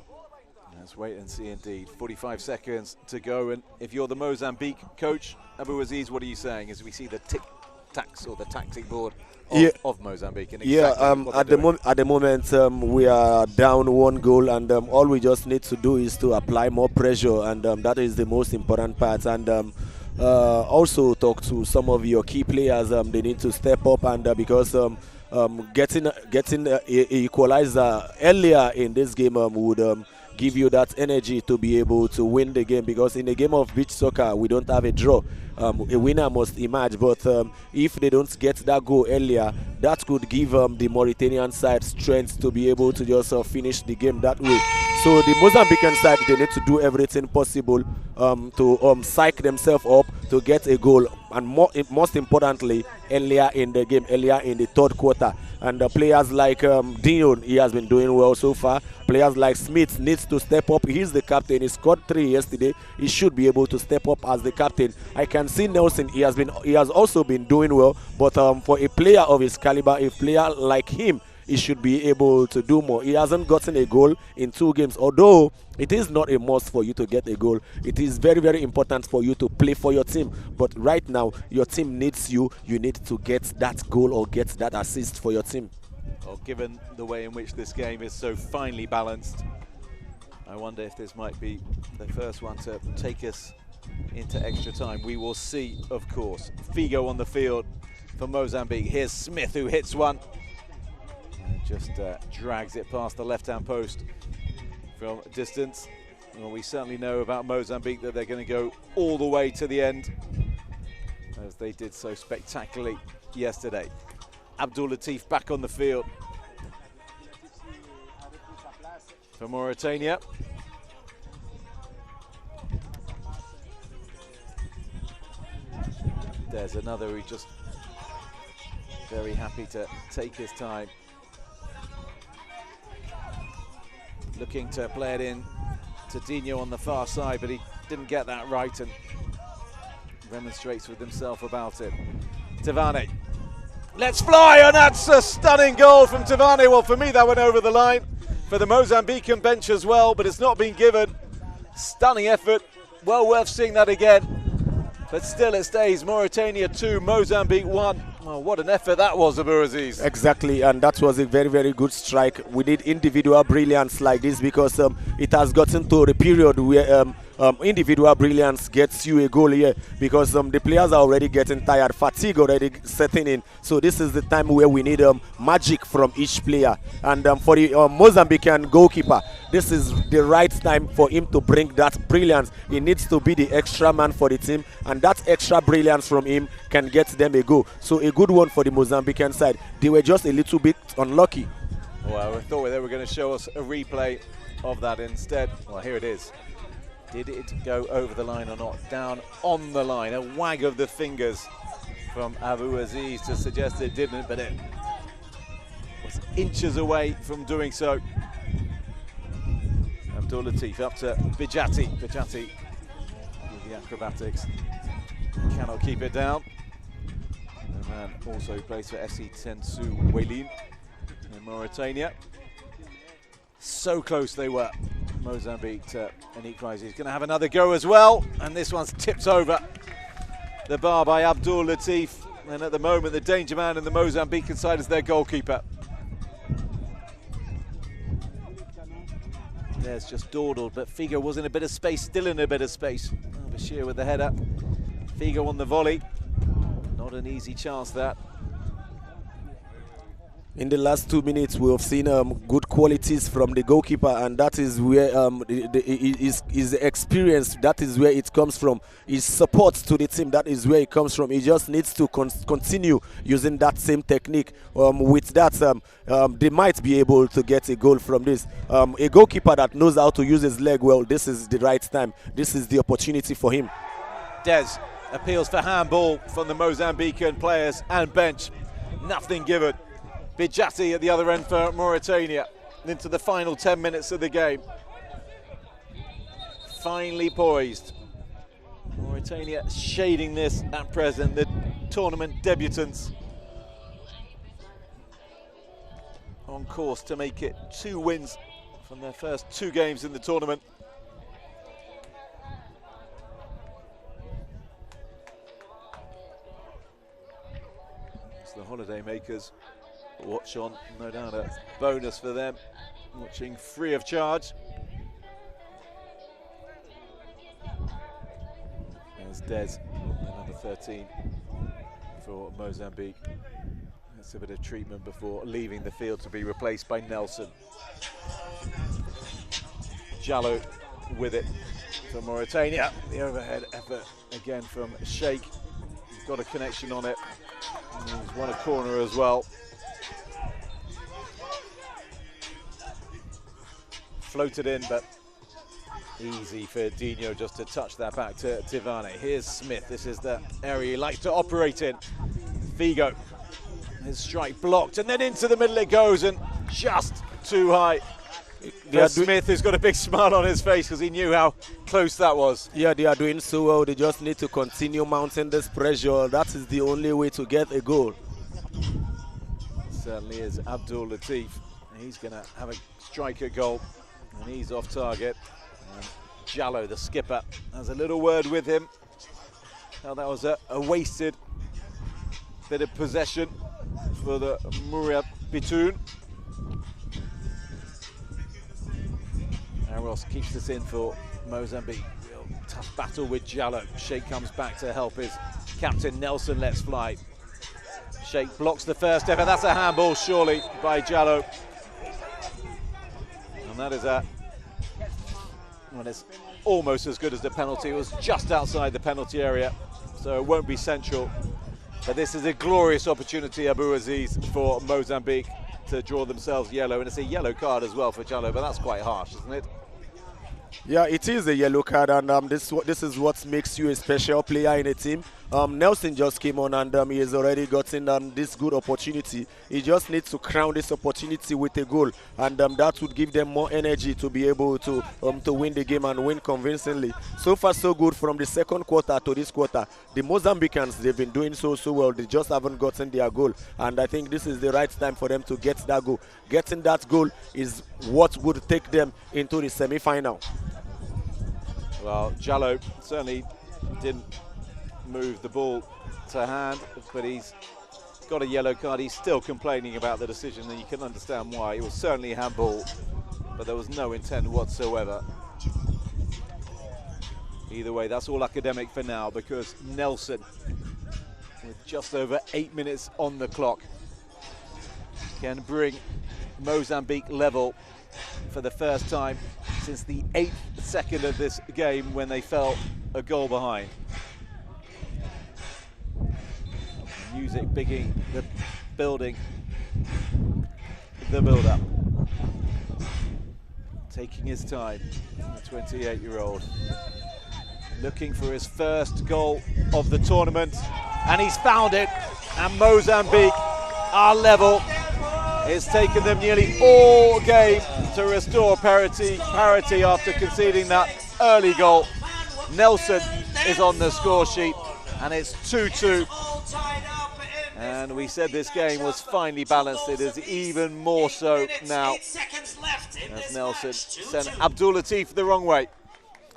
Let's wait and see indeed. 45 seconds to go, and if you're the Mozambique coach, Abu Aziz, what are you saying as we see the tic-tacs or the tactic board of Mozambique? And exactly at the moment we are down 1 goal, and all we just need to do is to apply more pressure, and that is the most important part. And also talk to some of your key players. They need to step up, and because getting a equalizer earlier in this game would give you that energy to be able to win the game, because in a game of beach soccer we don't have a draw. A winner must emerge, but if they don't get that goal earlier, that could give the Mauritanian side strength to be able to just finish the game that way. So the Mozambican side, they need to do everything possible to psych themselves up to get a goal, and most importantly, earlier in the game, earlier in the third quarter. And players like Dino, he has been doing well so far. Players like Smith needs to step up. He's the captain. He scored 3 yesterday. He should be able to step up as the captain. I can see Nelson. He has also been doing well. But for a player of his caliber, a player like him, he should be able to do more. He hasn't gotten a goal in 2 games, although it is not a must for you to get a goal. It is very, very important for you to play for your team. But right now, your team needs you. You need to get that goal or get that assist for your team. Well, given the way in which this game is so finely balanced, I wonder if this might be the first one to take us into extra time. We will see, of course. Figo on the field for Mozambique. Here's Smith, who hits one. And just drags it past the left-hand post from distance. Well, we certainly know about Mozambique that they're going to go all the way to the end, as they did so spectacularly yesterday. Abdul Latif back on the field for Mauritania. There's another who just very happy to take his time. Looking to play it in to Dino on the far side, but he didn't get that right and remonstrates with himself about it. Tavane. Let's fly, and that's a stunning goal from Tavane. Well, for me, that went over the line. For the Mozambican bench as well, but it's not been given. Stunning effort. Well worth seeing that again. But still it stays Mauritania 2, Mozambique 1. Oh, what an effort that was, Abu Aziz. Exactly, and that was a very, very good strike. We need individual brilliance like this because it has gotten to a period where individual brilliance gets you a goal here because the players are already getting tired, fatigue already setting in. So this is the time where we need magic from each player. And for the Mozambican goalkeeper, this is the right time for him to bring that brilliance. He needs to be the extra man for the team, and that extra brilliance from him can get them a goal. So a good one for the Mozambican side. They were just a little bit unlucky. Well, I thought they were going to show us a replay of that instead. Well, here it is. Did it go over the line or not? Down on the line. A wag of the fingers from Abu Aziz to suggest it didn't, but it was inches away from doing so. Abdul Latif up to Bijati. Bijati with the acrobatics. Cannot keep it down. The man also plays for FC Tensu Welin in Mauritania. So close they were, Mozambique, to an equaliser. He's going to have another go as well, and this one's tipped over the bar by Abdul Latif. And at the moment, the danger man in the Mozambican side is their goalkeeper. There's just dawdled, but Figo was in a bit of space, still in a bit of space. Oh, Bashir with the header. Figo on the volley. Not an easy chance, that. In the last 2 minutes, we have seen good qualities from the goalkeeper, and that is where his experience, that is where it comes from. His support to the team, that is where it comes from. He just needs to continue using that same technique. With that, they might be able to get a goal from this. A goalkeeper that knows how to use his leg well, this is the right time. This is the opportunity for him. Des appeals for handball from the Mozambican players and bench. Nothing given. Bijati at the other end for Mauritania into the final 10 minutes of the game. Finely poised. Mauritania shading this at present, the tournament debutants. On course to make it 2 wins from their first 2 games in the tournament. It's the holiday makers. Watch on, no doubt a bonus for them, watching free of charge. There's Des, number 13 for Mozambique. That's a bit of treatment before leaving the field to be replaced by Nelson. Jallo with it for Mauritania. The overhead effort again from Sheikh. He's got a connection on it. And he's won a corner as well. Floated in, but easy for Dino just to touch that back to Tivane. Here's Smith. This is the area he likes to operate in. Figo. His strike blocked, and then into the middle it goes, and just too high. Smith has got a big smile on his face because he knew how close that was. Yeah, they are doing so well. They just need to continue mounting this pressure. That is the only way to get a goal. Certainly is Abdul Latif. He's going to have a striker goal. And he's off target. And Jallo, the skipper, has a little word with him. Now that was a wasted bit of possession for the Muria Bitoun. Aros keeps this in for Mozambique. Real tough battle with Jallo. Sheikh comes back to help his captain Nelson lets fly. Sheikh blocks the first effort. That's a handball surely by Jallo. And that is well, it's almost as good as the penalty. It was just outside the penalty area, so it won't be central. But this is a glorious opportunity, Abu Aziz, for Mozambique to draw themselves yellow. And it's a yellow card as well for Jallo, but that's quite harsh, isn't it? Yeah, it is a yellow card, and this is what makes you a special player in a team. Nelson just came on, and he has already gotten this good opportunity. He just needs to crown this opportunity with a goal, and that would give them more energy to be able to win the game and win convincingly. So far, so good from the second quarter to this quarter. The Mozambicans, they've been doing so well. They just haven't gotten their goal, and I think this is the right time for them to get that goal. Getting that goal is what would take them into the semi-final. Well, Jallo certainly didn't move the ball to hand, but he's got a yellow card. He's still complaining about the decision, and you can understand why. It was certainly a handball, but there was no intent whatsoever. Either way, that's all academic for now, because Nelson, with just over 8 minutes on the clock, can bring Mozambique level for the first time since the 8th second of this game, when they fell a goal behind. Music bigging the building, the build-up. Taking his time, the 28-year-old. Looking for his first goal of the tournament, and he's found it. And Mozambique are level. It's taken them nearly all game to restore parity after conceding that early goal. Nelson is on the score sheet, and it's 2-2. And we said this game was finely balanced. It is even more so now, as Nelson sent Abdul Latif the wrong way.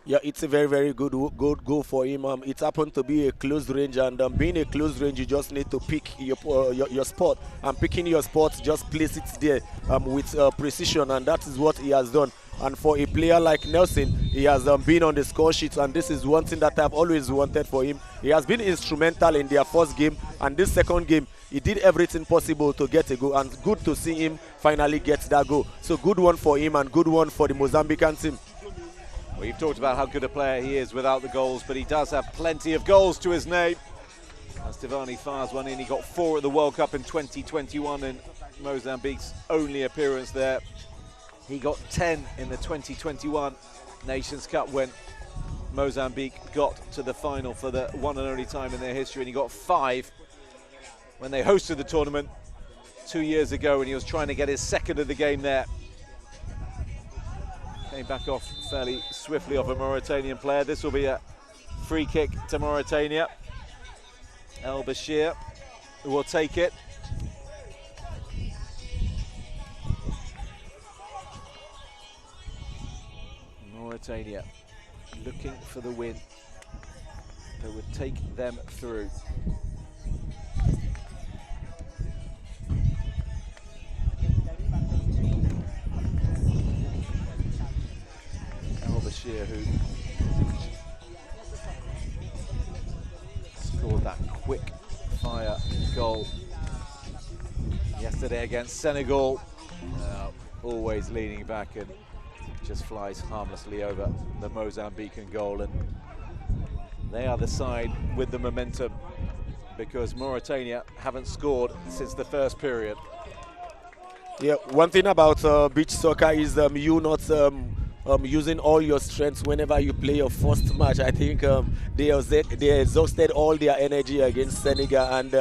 Yeah, it's a very, very good goal for him. It happened to be a close range, and being a close range, you just need to pick your spot. And picking your spot, just place it there with precision, and that is what he has done. And for a player like Nelson, he has been on the score sheet, and this is one thing that I've always wanted for him. He has been instrumental in their first game, and this second game, he did everything possible to get a goal, and good to see him finally get that goal. So good one for him, and good one for the Mozambican team. We've talked about how good a player he is without the goals, but he does have plenty of goals to his name. As Tivani fires one in, he got 4 at the World Cup in 2021 in Mozambique's only appearance there. He got 10 in the 2021 Nations Cup when Mozambique got to the final for the one and only time in their history, and he got 5 when they hosted the tournament 2 years ago, and he was trying to get his second of the game there. Came back off fairly swiftly off a Mauritanian player. This will be a free kick to Mauritania. El Bashir will take it. Mauritania looking for the win that would take them through. Bashir, who scored that quick fire goal yesterday against Senegal, always leaning back and just flies harmlessly over the Mozambican goal. And they are the side with the momentum, because Mauritania haven't scored since the first period. Yeah, one thing about beach soccer is you not using all your strengths whenever you play your first match. I think they exhausted all their energy against Senegal, and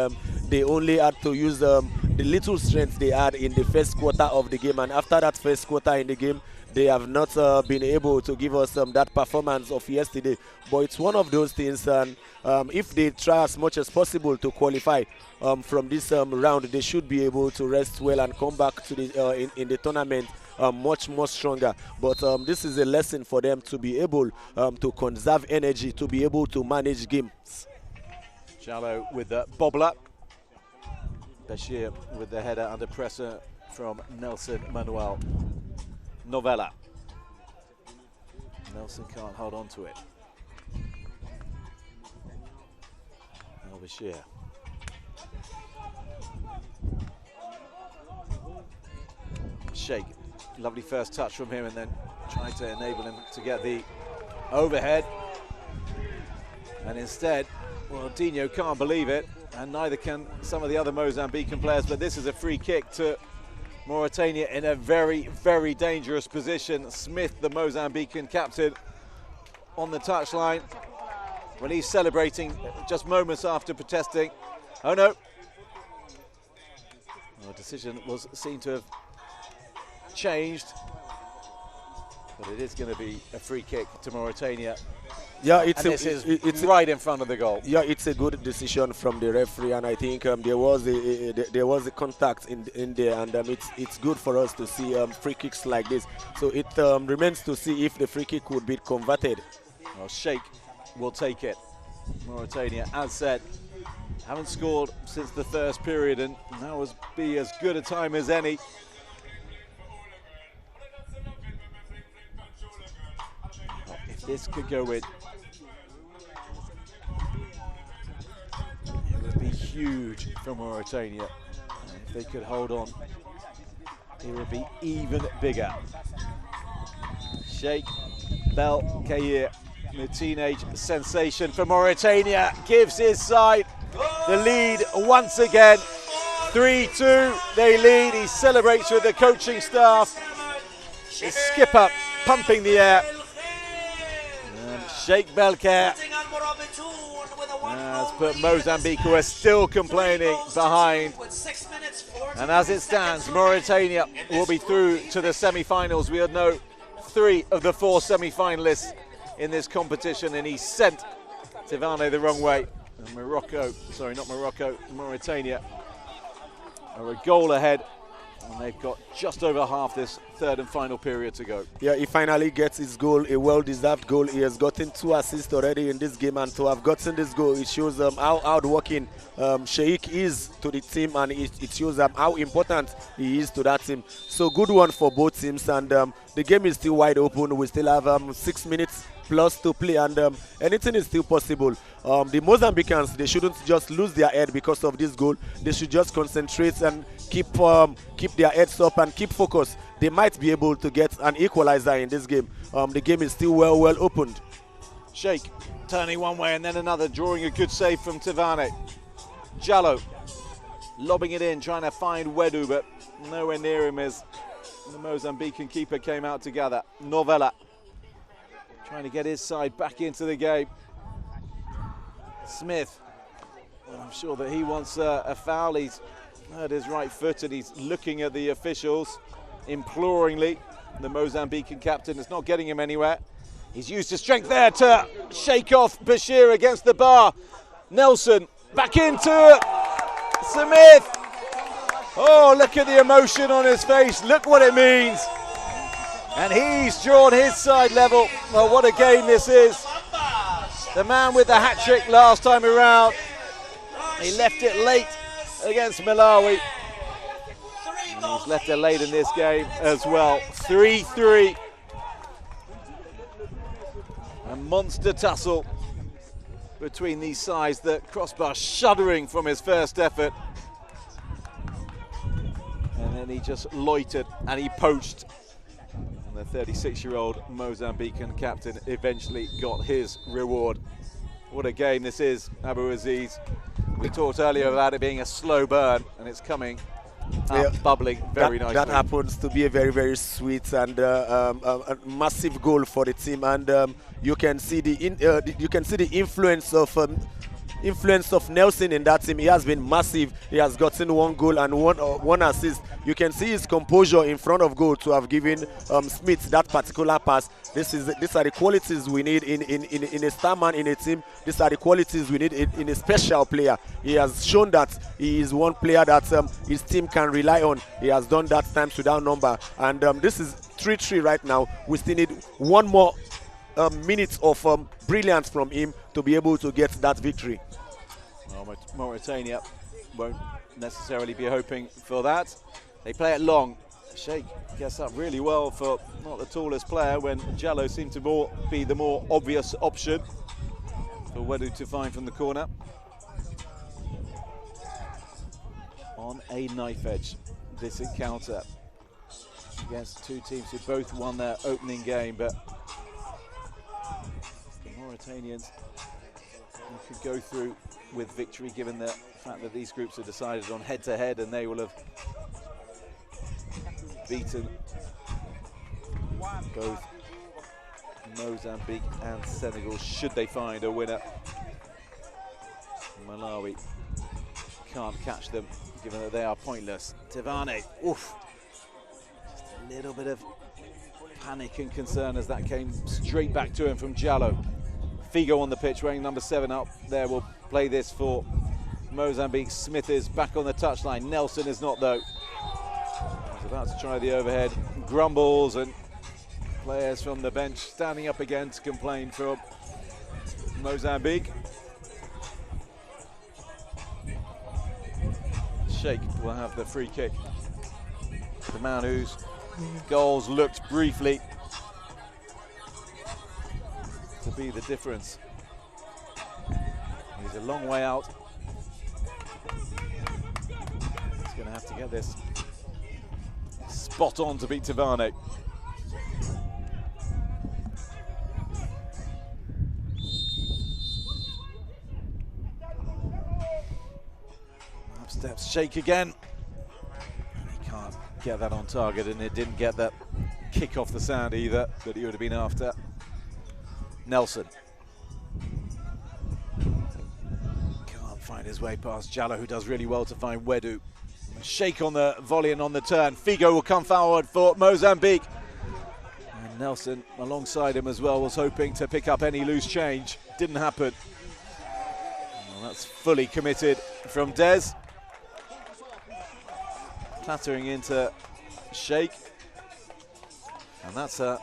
they only had to use the little strength they had in the first quarter of the game. And after that first quarter in the game, they have not been able to give us that performance of yesterday. But it's one of those things, and if they try as much as possible to qualify from this round, they should be able to rest well and come back to the in the tournament much more stronger. But this is a lesson for them to be able to conserve energy, to be able to manage games. Jallo with the bobbler. Bashir with the header under pressure from Nelson Manuel Novella. Nelson can't hold on to it. El Bashir. Sheikh. Lovely first touch from him, and then trying to enable him to get the overhead. And instead, well, Dino can't believe it, and neither can some of the other Mozambican players, but this is a free kick to Mauritania in a very, very dangerous position. Smith, the Mozambican captain, on the touchline. Well, he's celebrating just moments after protesting. Oh no. The decision was seen to have changed, but it is going to be a free kick to Mauritania. Yeah, it's right in front of the goal. Yeah, it's a good decision from the referee, and I think there was a contact in there, and it's good for us to see free kicks like this. So it remains to see if the free kick would be converted. Well, Sheikh will take it. Mauritania, as said, Haven't scored since the first period, and that would be as good a time as any. If this could go in, it would be huge for Mauritania. And if they could hold on, it would be even bigger. Sheikh Belkhair, the teenage sensation for Mauritania, gives his side the lead once again. 3-2, they lead. He celebrates with the coaching staff. His skipper pumping the air. And Sheikh Belkhair has put Mozambique, who are still complaining, behind. And as it stands, Mauritania will be through to the semi-finals. We know 3 of the 4 semi-finalists in this competition, and he sent Tivane the wrong way. And Mauritania are a goal ahead, and they've got just over half this third and final period to go. Yeah, he finally gets his goal, a well-deserved goal. He has gotten 2 assists already in this game, and to have gotten this goal, it shows how hardworking Sheikh is to the team, and it shows how important he is to that team. So good one for both teams, and the game is still wide open. We still have 6 minutes plus to play, and anything is still possible. The Mozambicans, they shouldn't just lose their head because of this goal. They should just concentrate and keep their heads up and keep focus. They might be able to get an equalizer in this game. The game is still well opened. Sheikh turning one way and then another, drawing a good save from Tivane. Jallo lobbing it in, trying to find Wedu, but nowhere near him as the Mozambican keeper came out to gather. Novella trying to get his side back into the game. Smith, well, I'm sure that he wants a foul. He's hurt his right foot and he's looking at the officials imploringly. The Mozambican captain is not getting him anywhere. He's used his strength there to shake off Bashir against the bar. Nelson back into it. Smith. Oh, look at the emotion on his face. Look what it means. And he's drawn his side level. Well, what a game this is. The man with the hat-trick last time around. He left it late against Malawi. And he's left it late in this game as well. 3-3. A monster tussle between these sides. The crossbar shuddering from his first effort. And then he just loitered and he poached. The 36-year-old Mozambican captain eventually got his reward. What a game this is, Abu Aziz. We talked earlier about it being a slow burn, and it's coming up, bubbling very nicely. That happens to be a very sweet and a massive goal for the team, and you can see the influence of Nelson in that team. He has been massive. He has gotten 1 goal and one assist. You can see his composure in front of goal to have given Smith that particular pass. These are the qualities we need in a star man in a team. These are the qualities we need in a special player. He has shown that he is one player that his team can rely on. He has done that times without number. And this is 3-3 right now. We still need 1 more minute of brilliance from him to be able to get that victory. Well, Mauritania won't necessarily be hoping for that. They play it long. Sheikh gets up really well for not the tallest player when Jallo seemed to be the more obvious option for Wedu to find from the corner. On a knife edge, this encounter against 2 teams who both won their opening game, but the Mauritanians could go through with victory given the fact that these groups are decided on head-to-head, and they will have beaten both Mozambique and Senegal should they find a winner. Malawi can't catch them given that they are pointless. Tivane, oof, just a little bit of panic and concern as that came straight back to him from Jallo. Figo on the pitch wearing number 7 up there will play this for Mozambique. Smith is back on the touchline. Nelson is not though. He's about to try the overhead. Grumbles, and players from the bench standing up again to complain from Mozambique. Sheikh will have the free kick. The man whose goals looked briefly to be the difference. He's a long way out. He's going to have to get this spot on to beat Tavane. Up steps Sheikh again. He can't get that on target, and it didn't get that kick off the sand either that he would have been after. Nelson can't find his way past Jallo, who does really well to find Wedu. Sheikh on the volley and on the turn. Figo will come forward for Mozambique. And Nelson alongside him as well was hoping to pick up any loose change. Didn't happen. Well, that's fully committed from Des. Clattering into Sheikh. And that's a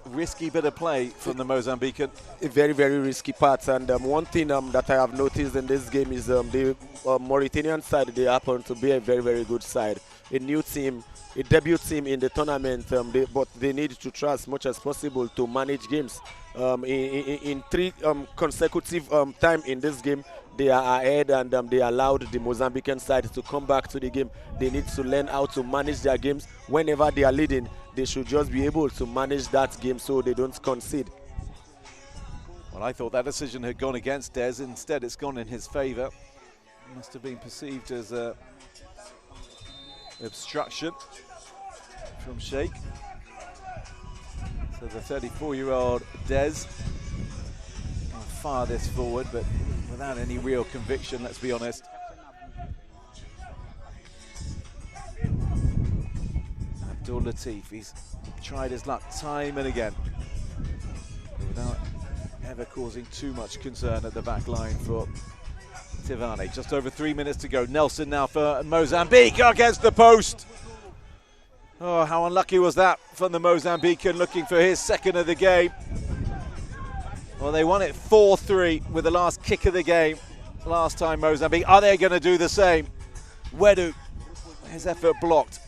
risky bit of play from the Mozambican. A very, very risky part. And one thing that I have noticed in this game is the Mauritanian side, they happen to be a very, very good side. A new team, a debut team in the tournament, but they need to try as much as possible to manage games. In three consecutive time in this game, they are ahead, and they allowed the Mozambican side to come back to the game. They need to learn how to manage their games. Whenever they are leading, they should just be able to manage that game so they don't concede. Well, I thought that decision had gone against Des. Instead, it's gone in his favour. Must have been perceived as obstruction from Sheikh. So the 34-year-old Des will fire this forward, but without any real conviction, let's be honest. Abdul Latif, he's tried his luck time and again, without ever causing too much concern at the back line for Tavane. Just over 3 minutes to go. Nelson now for Mozambique against the post. Oh, how unlucky was that from the Mozambican, looking for his second of the game. Well, they won it 4-3 with the last kick of the game last time, Mozambique. Are they going to do the same? Wedu, his effort blocked.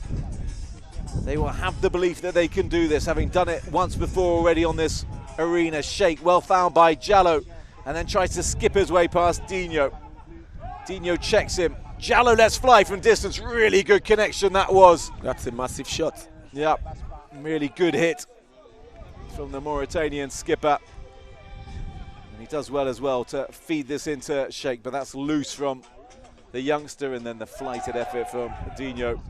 They will have the belief that they can do this, having done it once before already on this arena. Sheikh, well found by Jallo, and then tries to skip his way past Dino. Dino checks him. Jallo lets fly from distance. Really good connection that was. That's a massive shot. Yep, really good hit from the Mauritanian skipper. And he does well as well to feed this into Sheikh, but that's loose from the youngster, and then the flighted effort from Dino.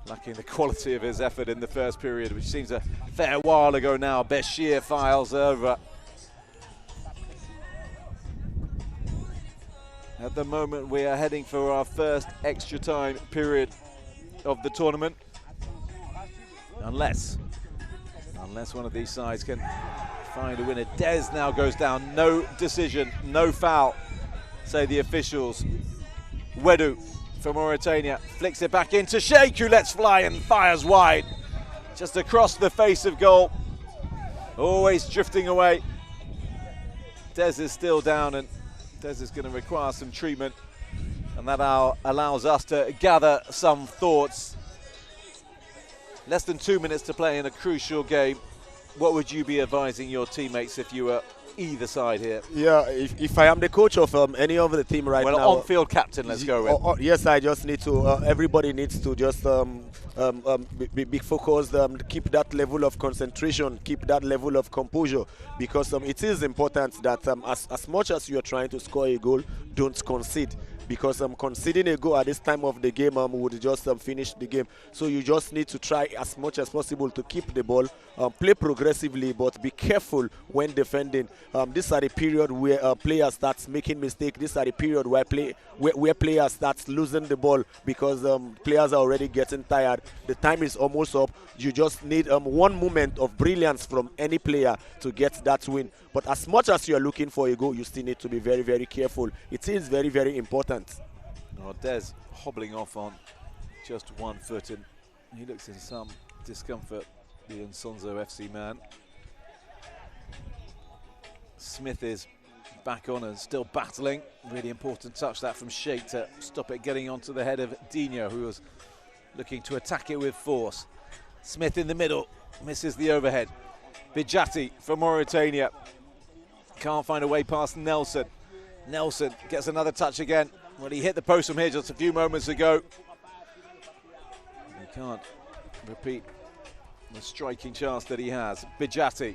Lacking the quality of his effort in the first period, which seems a fair while ago now. Bashir files over. At the moment, we are heading for our first extra time period of the tournament. Unless one of these sides can find a winner. Des now goes down. No decision, no foul, say the officials. Wedu for Mauritania flicks it back into Sheikh, who lets fly and fires wide. Just across the face of goal. Always drifting away. Des is still down, and Des is going to require some treatment, and that allows us to gather some thoughts. Less than 2 minutes to play in a crucial game. What would you be advising your teammates if you were either side here? Yeah, if I am the coach of any of the team right now. Well, on-field captain, let's go with. Yes, I just need to, everybody needs to just be focused, keep that level of concentration, keep that level of composure, because it is important that as much as you are trying to score a goal, don't concede. Because conceding a goal at this time of the game would just finish the game. So you just need to try as much as possible to keep the ball, play progressively, but be careful when defending. These are the period where players start making mistakes. These are the period where players start losing the ball, because players are already getting tired. The time is almost up. You just need one moment of brilliance from any player to get that win. But as much as you are looking for a goal, you still need to be very, very careful. It is very, very important. Oh, Des hobbling off on just 1 foot, and he looks in some discomfort, the Nsonzo FC man. Smith is back on and still battling. Really important touch that from Sheikh to stop it getting onto the head of Dino, who was looking to attack it with force. Smith in the middle, misses the overhead. Bijati from Mauritania can't find a way past Nelson. Nelson gets another touch again. Well, he hit the post from here just a few moments ago. He can't repeat the striking chance that he has. Bijati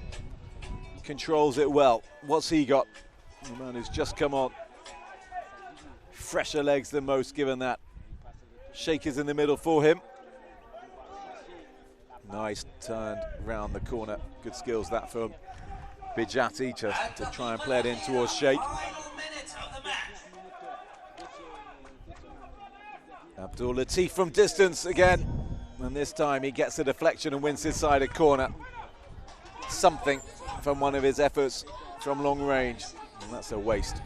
controls it well. What's he got? The man who's just come on. Fresher legs than most, given that. Sheikh is in the middle for him. Nice turned round the corner. Good skills that from Bijati to try and play it in towards Sheikh. Abdul Latif from distance again. And this time he gets a deflection and wins inside a corner. Something from one of his efforts from long range. And that's a waste,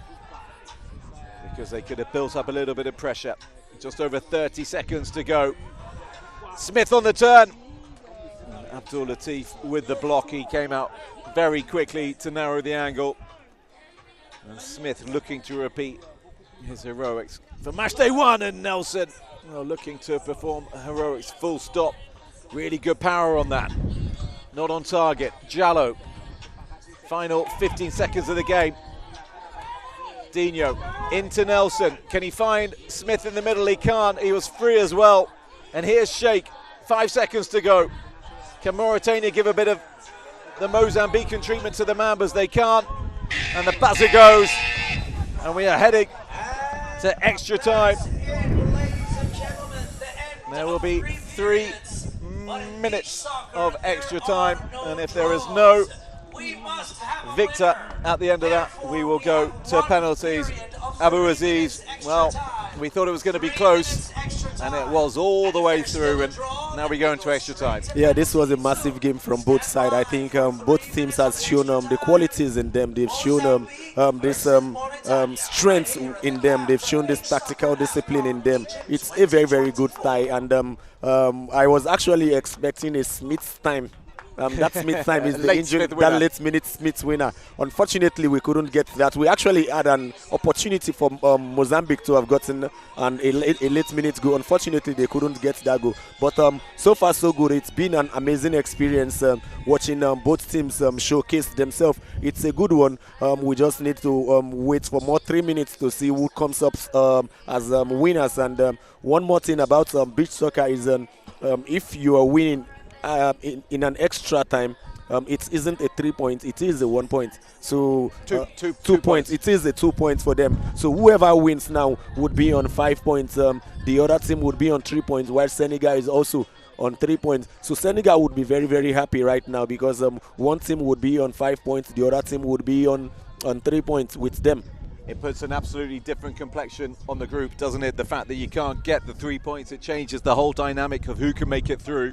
because they could have built up a little bit of pressure. Just over 30 seconds to go. Smith on the turn. And Abdul Latif with the block. He came out very quickly to narrow the angle. And Smith looking to repeat his heroics for match day one, and Nelson looking to perform heroics full stop. Really good power on that. Not on target. Jallo. Final 15 seconds of the game. Dino into Nelson. Can he find Smith in the middle? He can't. He was free as well. And here's Sheikh. 5 seconds to go. Can Mauritania give a bit of the Mozambican treatment to the Mambas? They can't. And the buzzer goes. And we are heading to extra time. There will be 3 minutes of extra time, and if there is no victor at the end of that, we will go to penalties. Abu Aziz, well, we thought it was going to be close, and it was all the way through, and now we go into extra time. Yeah, this was a massive game from both sides. I think both teams have shown the qualities in them. They've shown this strength in them. They've shown this tactical discipline in them. It's a very, very good tie, and I was actually expecting a Smith's time. That Smith time is the injury, that late minute Smith winner. Unfortunately, we couldn't get that. We actually had an opportunity for Mozambique to have gotten a late minute goal. Unfortunately, they couldn't get that goal. But so far, so good. It's been an amazing experience watching both teams showcase themselves. It's a good one. We just need to wait for more 3 minutes to see who comes up as winners. And one more thing about beach soccer is if you are winning in an extra time, it isn't a 3 point, it is a 1 point. So 2 points. It is a 2 points for them. So whoever wins now would be on 5 points. The other team would be on 3 points, while Senegal is also on 3 points. So Senegal would be very, very happy right now, because one team would be on 5 points, the other team would be on 3 points with them. It puts an absolutely different complexion on the group, doesn't it? The fact that you can't get the 3 points, it changes the whole dynamic of who can make it through.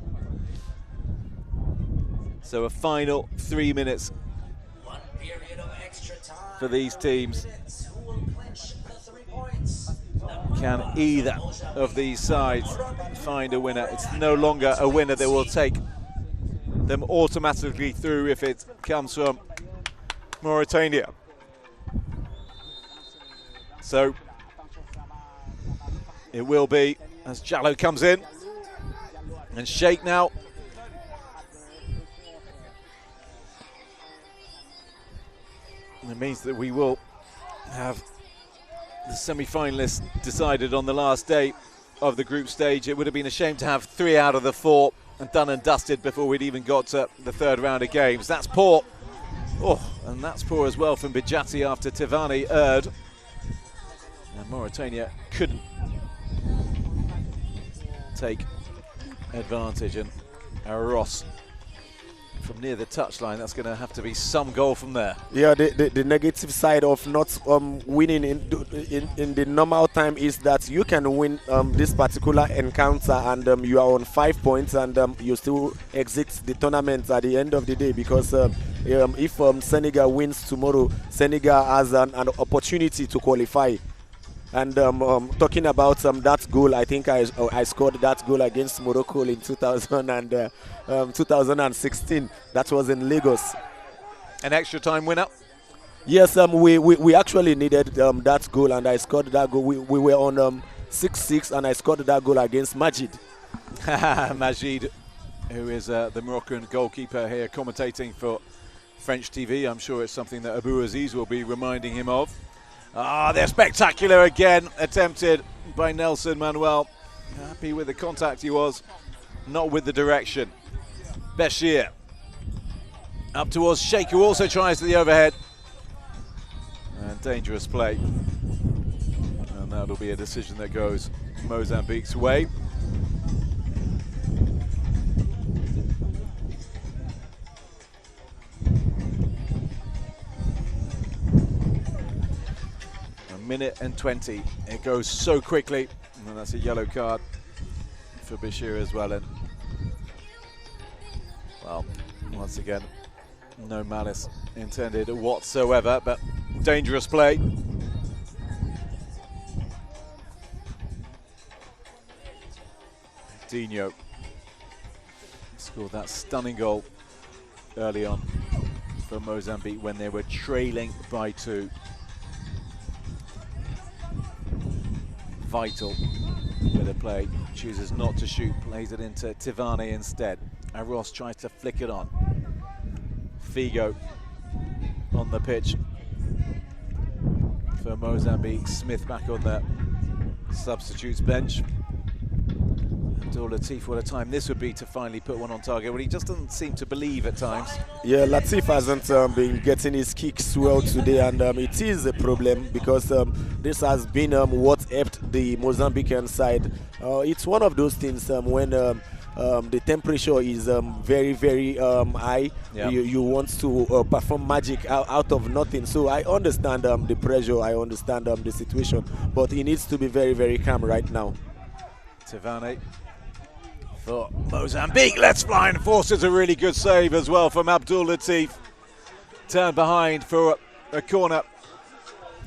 So a final 3 minutes for these teams. Can either of these sides find a winner? It's no longer a winner that will take them automatically through if it comes from Mauritania. So it will be, as Jallo comes in, and Sheikh now. It means that we will have the semi-finalists decided on the last day of the group stage. It would have been a shame to have 3 out of the 4 and done and dusted before we'd even got to the third round of games. That's poor. Oh, and that's poor as well from Bijati after Tivani erred. And Mauritania couldn't take advantage, and Ross from near the touchline, that's going to have to be some goal from there. Yeah, the negative side of not winning in the normal time is that you can win this particular encounter and you are on 5 points, and you still exit the tournament at the end of the day, because if Senegal wins tomorrow, Senegal has an opportunity to qualify. And talking about that goal, I think I scored that goal against Morocco in 2016. That was in Lagos. An extra time winner. Yes, we actually needed that goal, and I scored that goal. We were on 6-6, and I scored that goal against Majid. Majid, who is the Moroccan goalkeeper here, commentating for French TV. I'm sure it's something that Abou Aziz will be reminding him of. Ah, they're spectacular again, attempted by Nelson Manuel. Happy with the contact he was, not with the direction. Bashir up towards Sheikh, who also tries the overhead. And dangerous play. And that'll be a decision that goes Mozambique's way. A minute and 20. It goes so quickly. And that's a yellow card for Bashir as well. And well, once again, no malice intended whatsoever, but dangerous play. Dino scored that stunning goal early on for Mozambique when they were trailing by 2. Vital bit of play. Chooses not to shoot, plays it into Tivane instead. Aros tries to flick it on. Figo on the pitch for Mozambique. Smith back on the substitutes bench. Abdul Latif, what a time this would be to finally put one on target. Well, he just doesn't seem to believe at times. Yeah, Latif hasn't been getting his kicks well today, and it is a problem because this has been what helped the Mozambican side. It's one of those things when the temperature is very, very high. Yep. You want to perform magic out of nothing. So I understand the pressure, I understand the situation, but he needs to be very, very calm right now. Tivane for Mozambique. Let's fly and forces a really good save as well from Abdul Latif. Turn behind for a corner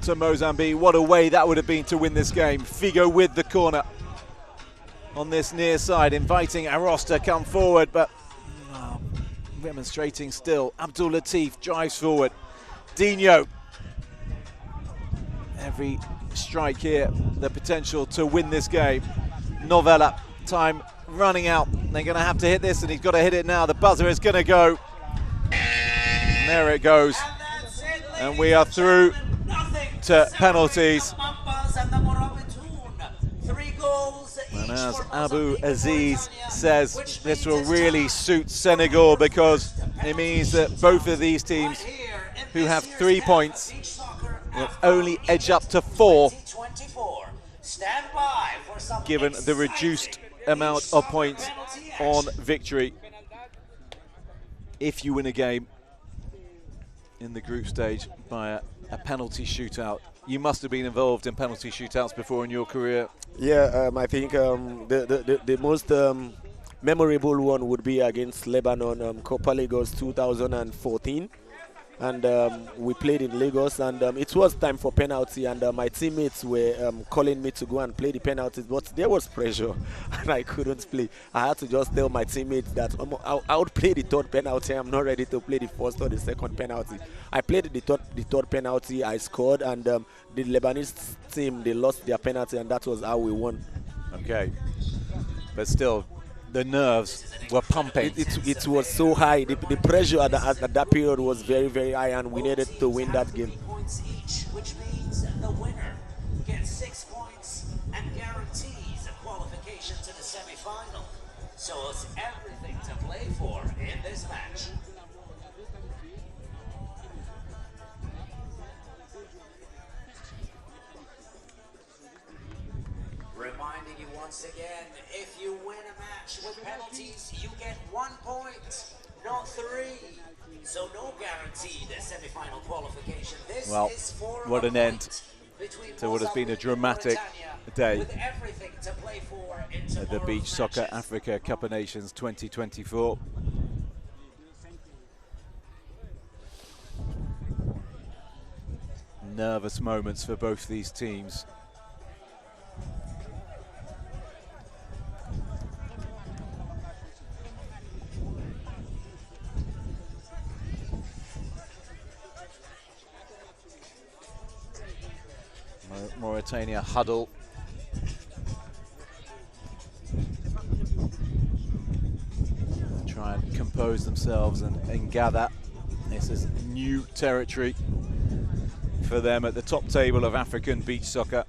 to Mozambique. What a way that would have been to win this game. Figo with the corner on this near side, inviting Aros to come forward, but demonstrating still. Abdul Latif drives forward. Dino, every strike here, the potential to win this game. Novella, time running out. They're going to have to hit this, and he's got to hit it now. The buzzer is going to go. And there it goes. And we are through to penalties. And as Abou Aziz says, this will really suit Senegal because it means that both of these teams who have 3 points will only edge up to 4 given the reduced amount of points on victory. If you win a game in the group stage by a penalty shootout, you must have been involved in penalty shootouts before in your career. Yeah, I think the most memorable one would be against Lebanon, Copa Lagos 2014. And we played in Lagos, and it was time for penalty, and my teammates were calling me to go and play the penalties, but there was pressure and I couldn't play. I had to just tell my teammates that I would play the third penalty. I'm not ready to play the first or the second penalty. I played the third penalty, I scored, and the Lebanese team, they lost their penalty, and that was how we won. Okay, but still, the nerves were pumping. It was so high. The pressure at that period was very, very high, and we needed to win that game. Points each, which means the winner gets 6 points and guarantees a qualification to the semi-final. So it's everything to play for in this match. Reminding you once again, if you win a match with penalties, you get 1 point, not 3. So no guaranteed semi-final qualification. This is for what an end to what has been a dramatic day at the Beach Soccer Africa Cup of Nations 2024. Nervous moments for both these teams. Mauritania huddle. Try and compose themselves and gather. This is new territory for them at the top table of African beach soccer.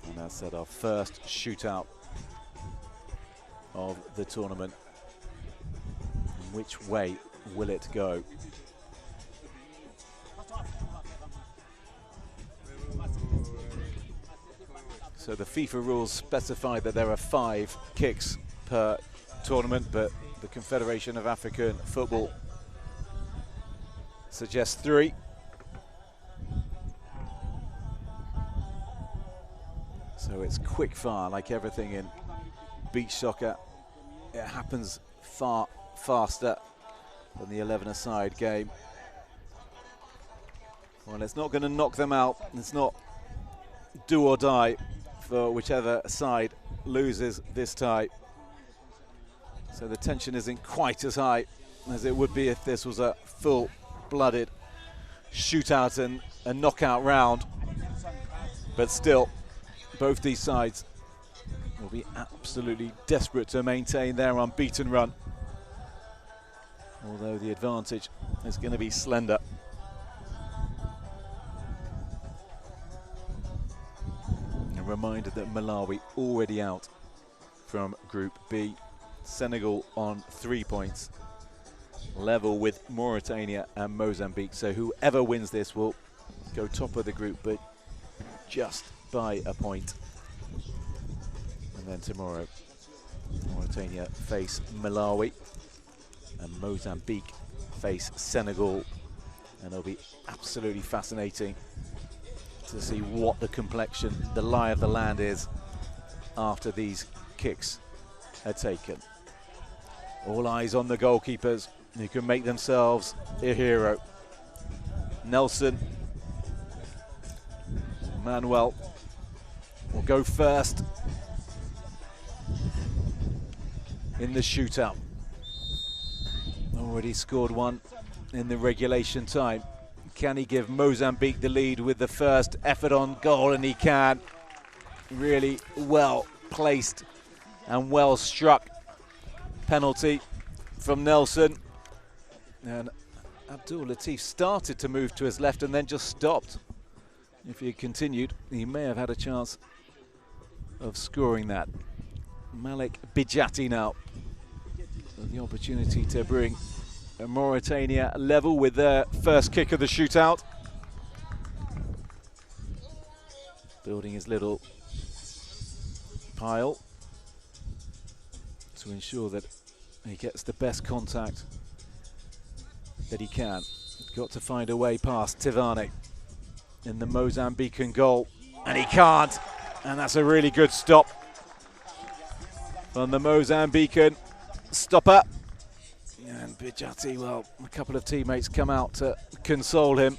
And that's at our first shootout of the tournament. Which way will it go? So the FIFA rules specify that there are 5 kicks per tournament, but the Confederation of African Football suggests 3. So it's quick fire, like everything in beach soccer. It happens far faster than the 11-a-side game. Well, it's not going to knock them out. It's not do or die for whichever side loses this tie. So the tension isn't quite as high as it would be if this was a full-blooded shootout and a knockout round. But still, both these sides will be absolutely desperate to maintain their unbeaten run, although the advantage is going to be slender. A reminder that Malawi already out from Group B. Senegal on 3 points, level with Mauritania and Mozambique. So whoever wins this will go top of the group, but just by a point. And then tomorrow, Mauritania face Malawi and Mozambique face Senegal. And it'll be absolutely fascinating to see what the complexion, the lie of the land is after these kicks are taken. All eyes on the goalkeepers who can make themselves a hero. Nelson, Manuel will go first in the shootout. Already scored one in the regulation time. Can he give Mozambique the lead with the first effort on goal? And he can. Really well placed and well struck penalty from Nelson. And Abdul Latif started to move to his left and then just stopped. If he had continued, he may have had a chance of scoring that. Malik Bijati now with the opportunity to bring Mauritania level with their first kick of the shootout. Building his little pile to ensure that he gets the best contact that he can. Got to find a way past Tivane in the Mozambican goal, and he can't. And that's a really good stop from the Mozambican stopper. And Bijati, well, a couple of teammates come out to console him.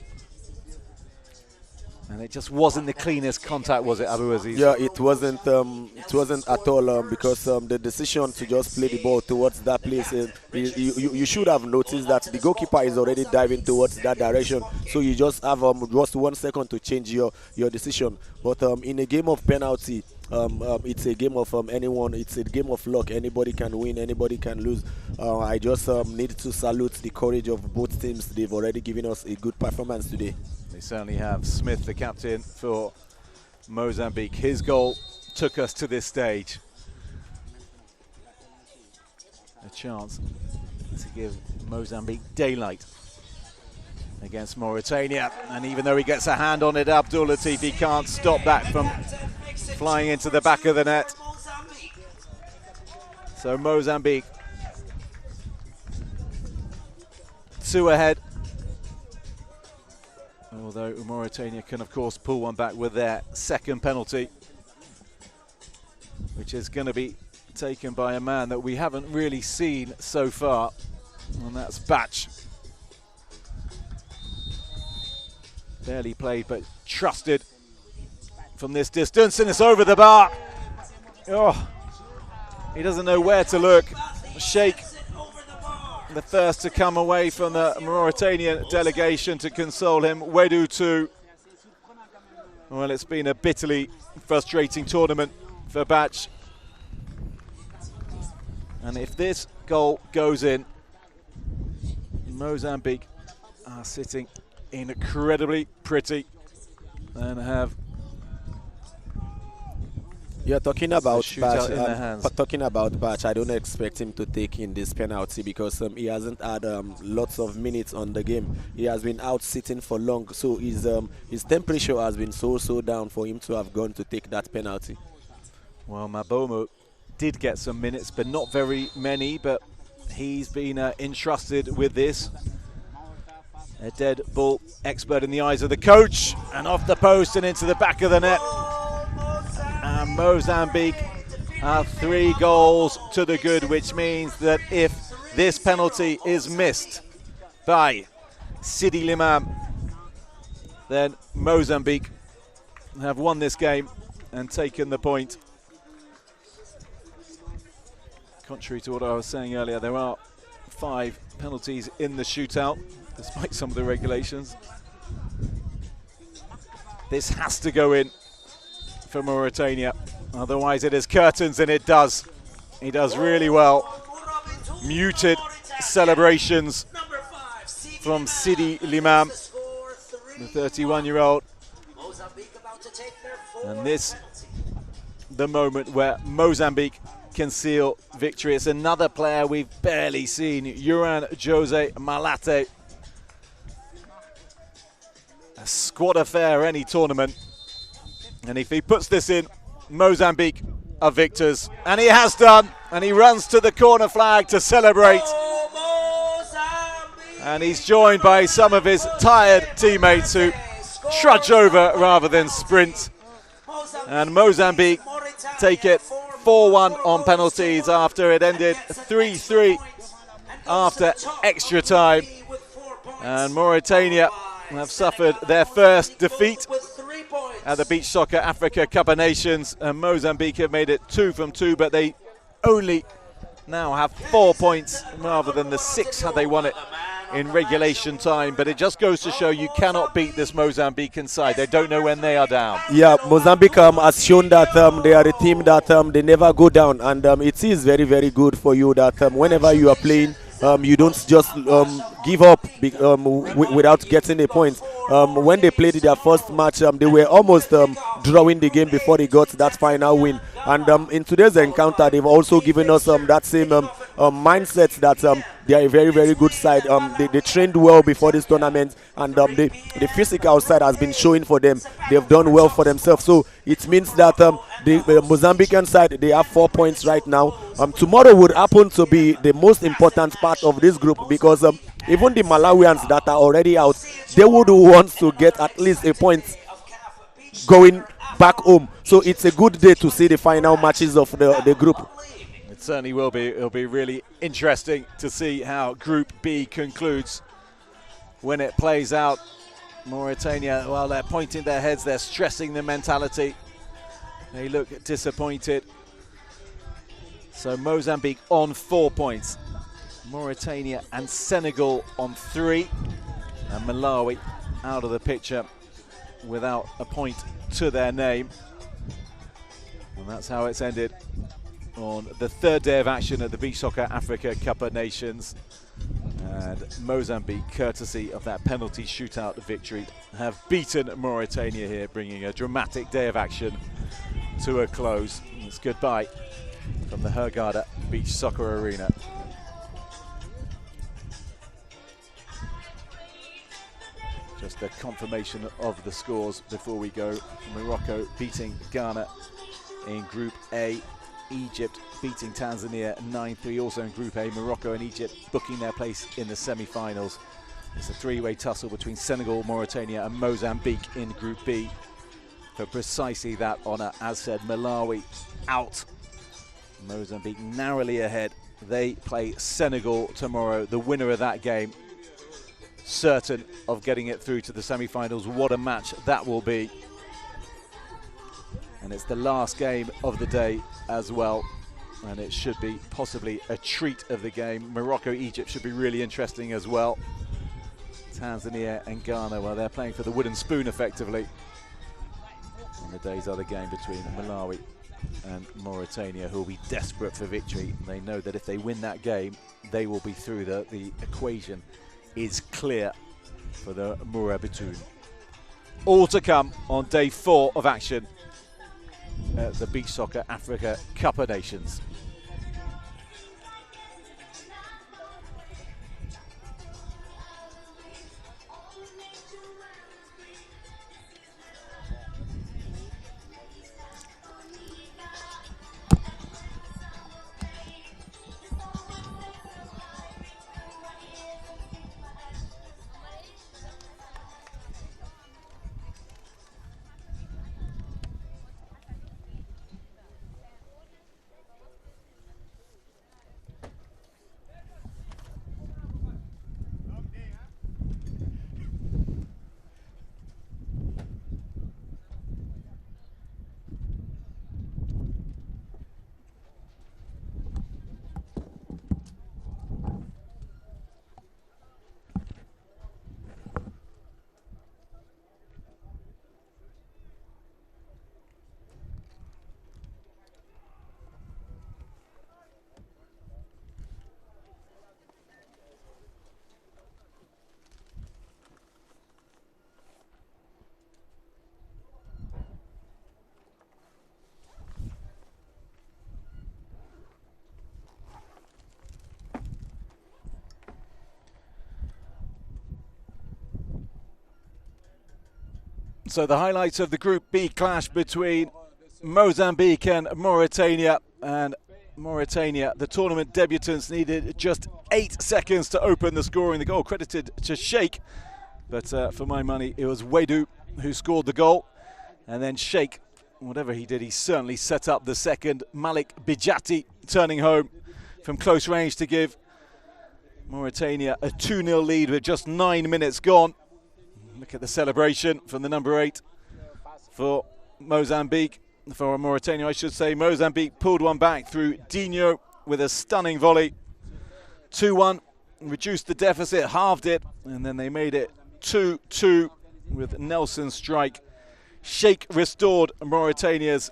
And it just wasn't the cleanest contact, was it, Abu Aziz? Yeah, it wasn't at all, because the decision to just play the ball towards that place, you should have noticed that the goalkeeper is already diving towards that direction. So you just have just 1 second to change your decision. But in a game of penalty, it's a game of anyone. It's a game of luck. Anybody can win, anybody can lose. I just need to salute the courage of both teams. They've already given us a good performance today. They certainly have. Smith, the captain for Mozambique, his goal took us to this stage. A chance to give Mozambique daylight against Mauritania. And even though he gets a hand on it, Abdul Latif, he can't stop that from flying into the back of the net. So Mozambique 2 ahead. Although Mauritania can, of course, pull one back with their second penalty, which is going to be taken by a man that we haven't really seen so far, and that's Batch. Barely played, but trusted from this distance, and it's over the bar. Oh, he doesn't know where to look. Sheikh, the first to come away from the Mauritanian delegation to console him. Wedu too. Well, it's been a bitterly frustrating tournament for Batch. And if this goal goes in, Mozambique are sitting incredibly pretty and have talking about shootout in their hands. Talking about Batch, I don't expect him to take in this penalty because he hasn't had lots of minutes on the game. He has been out sitting for long, so his temperature has been so down for him to have gone to take that penalty. Well, Mabomo did get some minutes, but not very many, but he's been entrusted with this. A dead ball expert in the eyes of the coach, and off the post and into the back of the net. And Mozambique are 3 goals to the good, which means that if this penalty is missed by Sidi Limam, then Mozambique have won this game and taken the point. Contrary to what I was saying earlier, there are 5 penalties in the shootout, despite some of the regulations. This has to go in for Mauritania, otherwise it is curtains, and it does. He does really well. Muted celebrations from Sidi Limam, the 31-year-old. And this, the moment where Mozambique can seal victory. It's another player we've barely seen, Uran Jose Malate. A squad affair any tournament. And if he puts this in, Mozambique are victors. And he has done. And he runs to the corner flag to celebrate. And he's joined by some of his tired teammates who trudge over rather than sprint. And Mozambique take it 4-1 on penalties after it ended 3-3 after extra time. And Mauritania have suffered their first defeat at the Beach Soccer Africa Cup of Nations, and Mozambique have made it 2 from 2, but they only now have 4 points rather than the 6 had they won it in regulation time. But it just goes to show you cannot beat this Mozambican side. They don't know when they are down. Yeah, Mozambique has shown that they are a team that they never go down, and it is very, very good for you that whenever you are playing, you don't just give up without getting a point. When they played their first match, they were almost drawing the game before they got that final win. And in today's encounter, they've also given us that same mindset that they are a very, very good side. They trained well before this tournament, and the physical side has been showing for them. They've done well for themselves. So it means that the Mozambican side, they have 4 points right now. Tomorrow would happen to be the most important part of this group, because even the Malawians that are already out, they would want to get at least a point going back home. So it's a good day to see the final matches of the group. It certainly will be. It'll be really interesting to see how Group B concludes when it plays out. Mauritania, well, they're pointing their heads, they're stressing the mentality. They look disappointed. So Mozambique on 4 points. Mauritania and Senegal on 3. And Malawi out of the picture without a point to their name. And that's how it's ended on the 3rd day of action at the Beach Soccer Africa Cup of Nations. And Mozambique, courtesy of that penalty shootout victory, have beaten Mauritania here, bringing a dramatic day of action to a close. It's goodbye from the Hurghada Beach Soccer Arena. Just a confirmation of the scores before we go. Morocco beating Ghana in Group A. Egypt beating Tanzania 9-3. Also in Group A, Morocco and Egypt booking their place in the semi-finals. It's a 3-way tussle between Senegal, Mauritania and Mozambique in Group B for precisely that honour. As said, Malawi out. Mozambique narrowly ahead. They play Senegal tomorrow. The winner of that game certain of getting it through to the semi-finals. What a match that will be. And it's the last game of the day as well. and it should be possibly a treat of the game. Morocco-Egypt should be really interesting as well. Tanzania and Ghana, well, they're playing for the wooden spoon effectively. And the day's other game between Malawi and Mauritania, who will be desperate for victory. They know that if they win that game, they will be through. The equation is clear for the Murabitoun. All to come on day 4 of action at the Beach Soccer Africa Cup of Nations. So the highlights of the Group B clash between Mozambique and Mauritania. And Mauritania, the tournament debutants, needed just 8 seconds to open the scoring. The goal credited to Sheikh, but for my money it was Wedu who scored the goal. And then Sheikh, whatever he did, he certainly set up the second. Malik Bijati turning home from close range to give Mauritania a 2-0 lead with just 9 minutes gone. Look at the celebration from the number 8 for Mozambique, for Mauritania I should say. Mozambique pulled one back through Dino with a stunning volley. 2-1, reduced the deficit, halved it, and then they made it 2-2 with Nelson's strike. Sheikh restored Mauritania's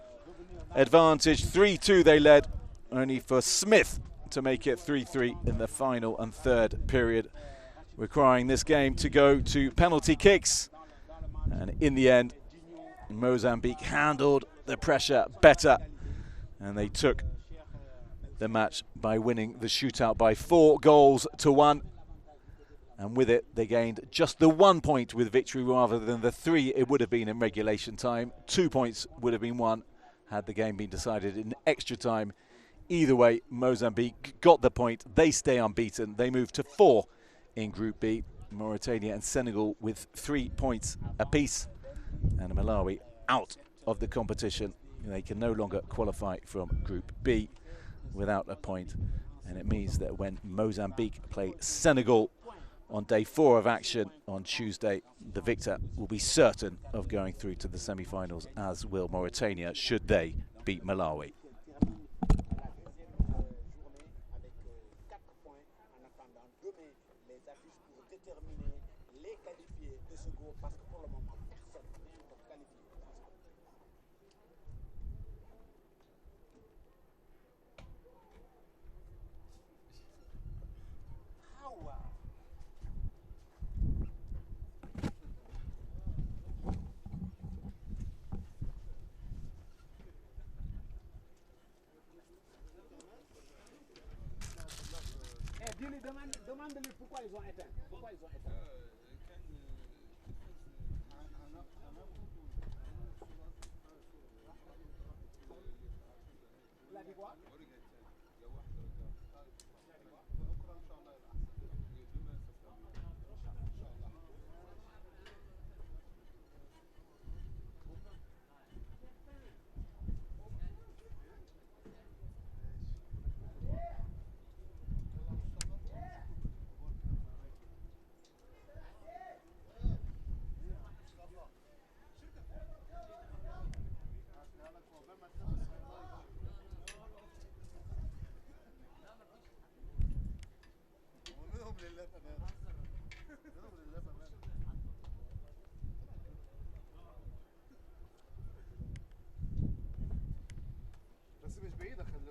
advantage. 3-2 they led, only for Smith to make it 3-3 in the final and third period, requiring this game to go to penalty kicks. And in the end, Mozambique handled the pressure better, and they took the match by winning the shootout by 4-1. And with it, they gained just the 1 point with victory rather than the 3 it would have been in regulation time. 2 points would have been won had the game been decided in extra time. Either way, Mozambique got the point. They stay unbeaten. They move to 4 in Group B. Mauritania and Senegal with 3 points apiece, and Malawi out of the competition. They can no longer qualify from Group B without a point, and it means that when Mozambique play Senegal on day 4 of action on Tuesday, the victor will be certain of going through to the semi-finals, as will Mauritania should they beat Malawi. Demande-lui pourquoi ils ont éteint. Pourquoi ils ont éteint. Il a dit quoi? بس مش بعيدة خلي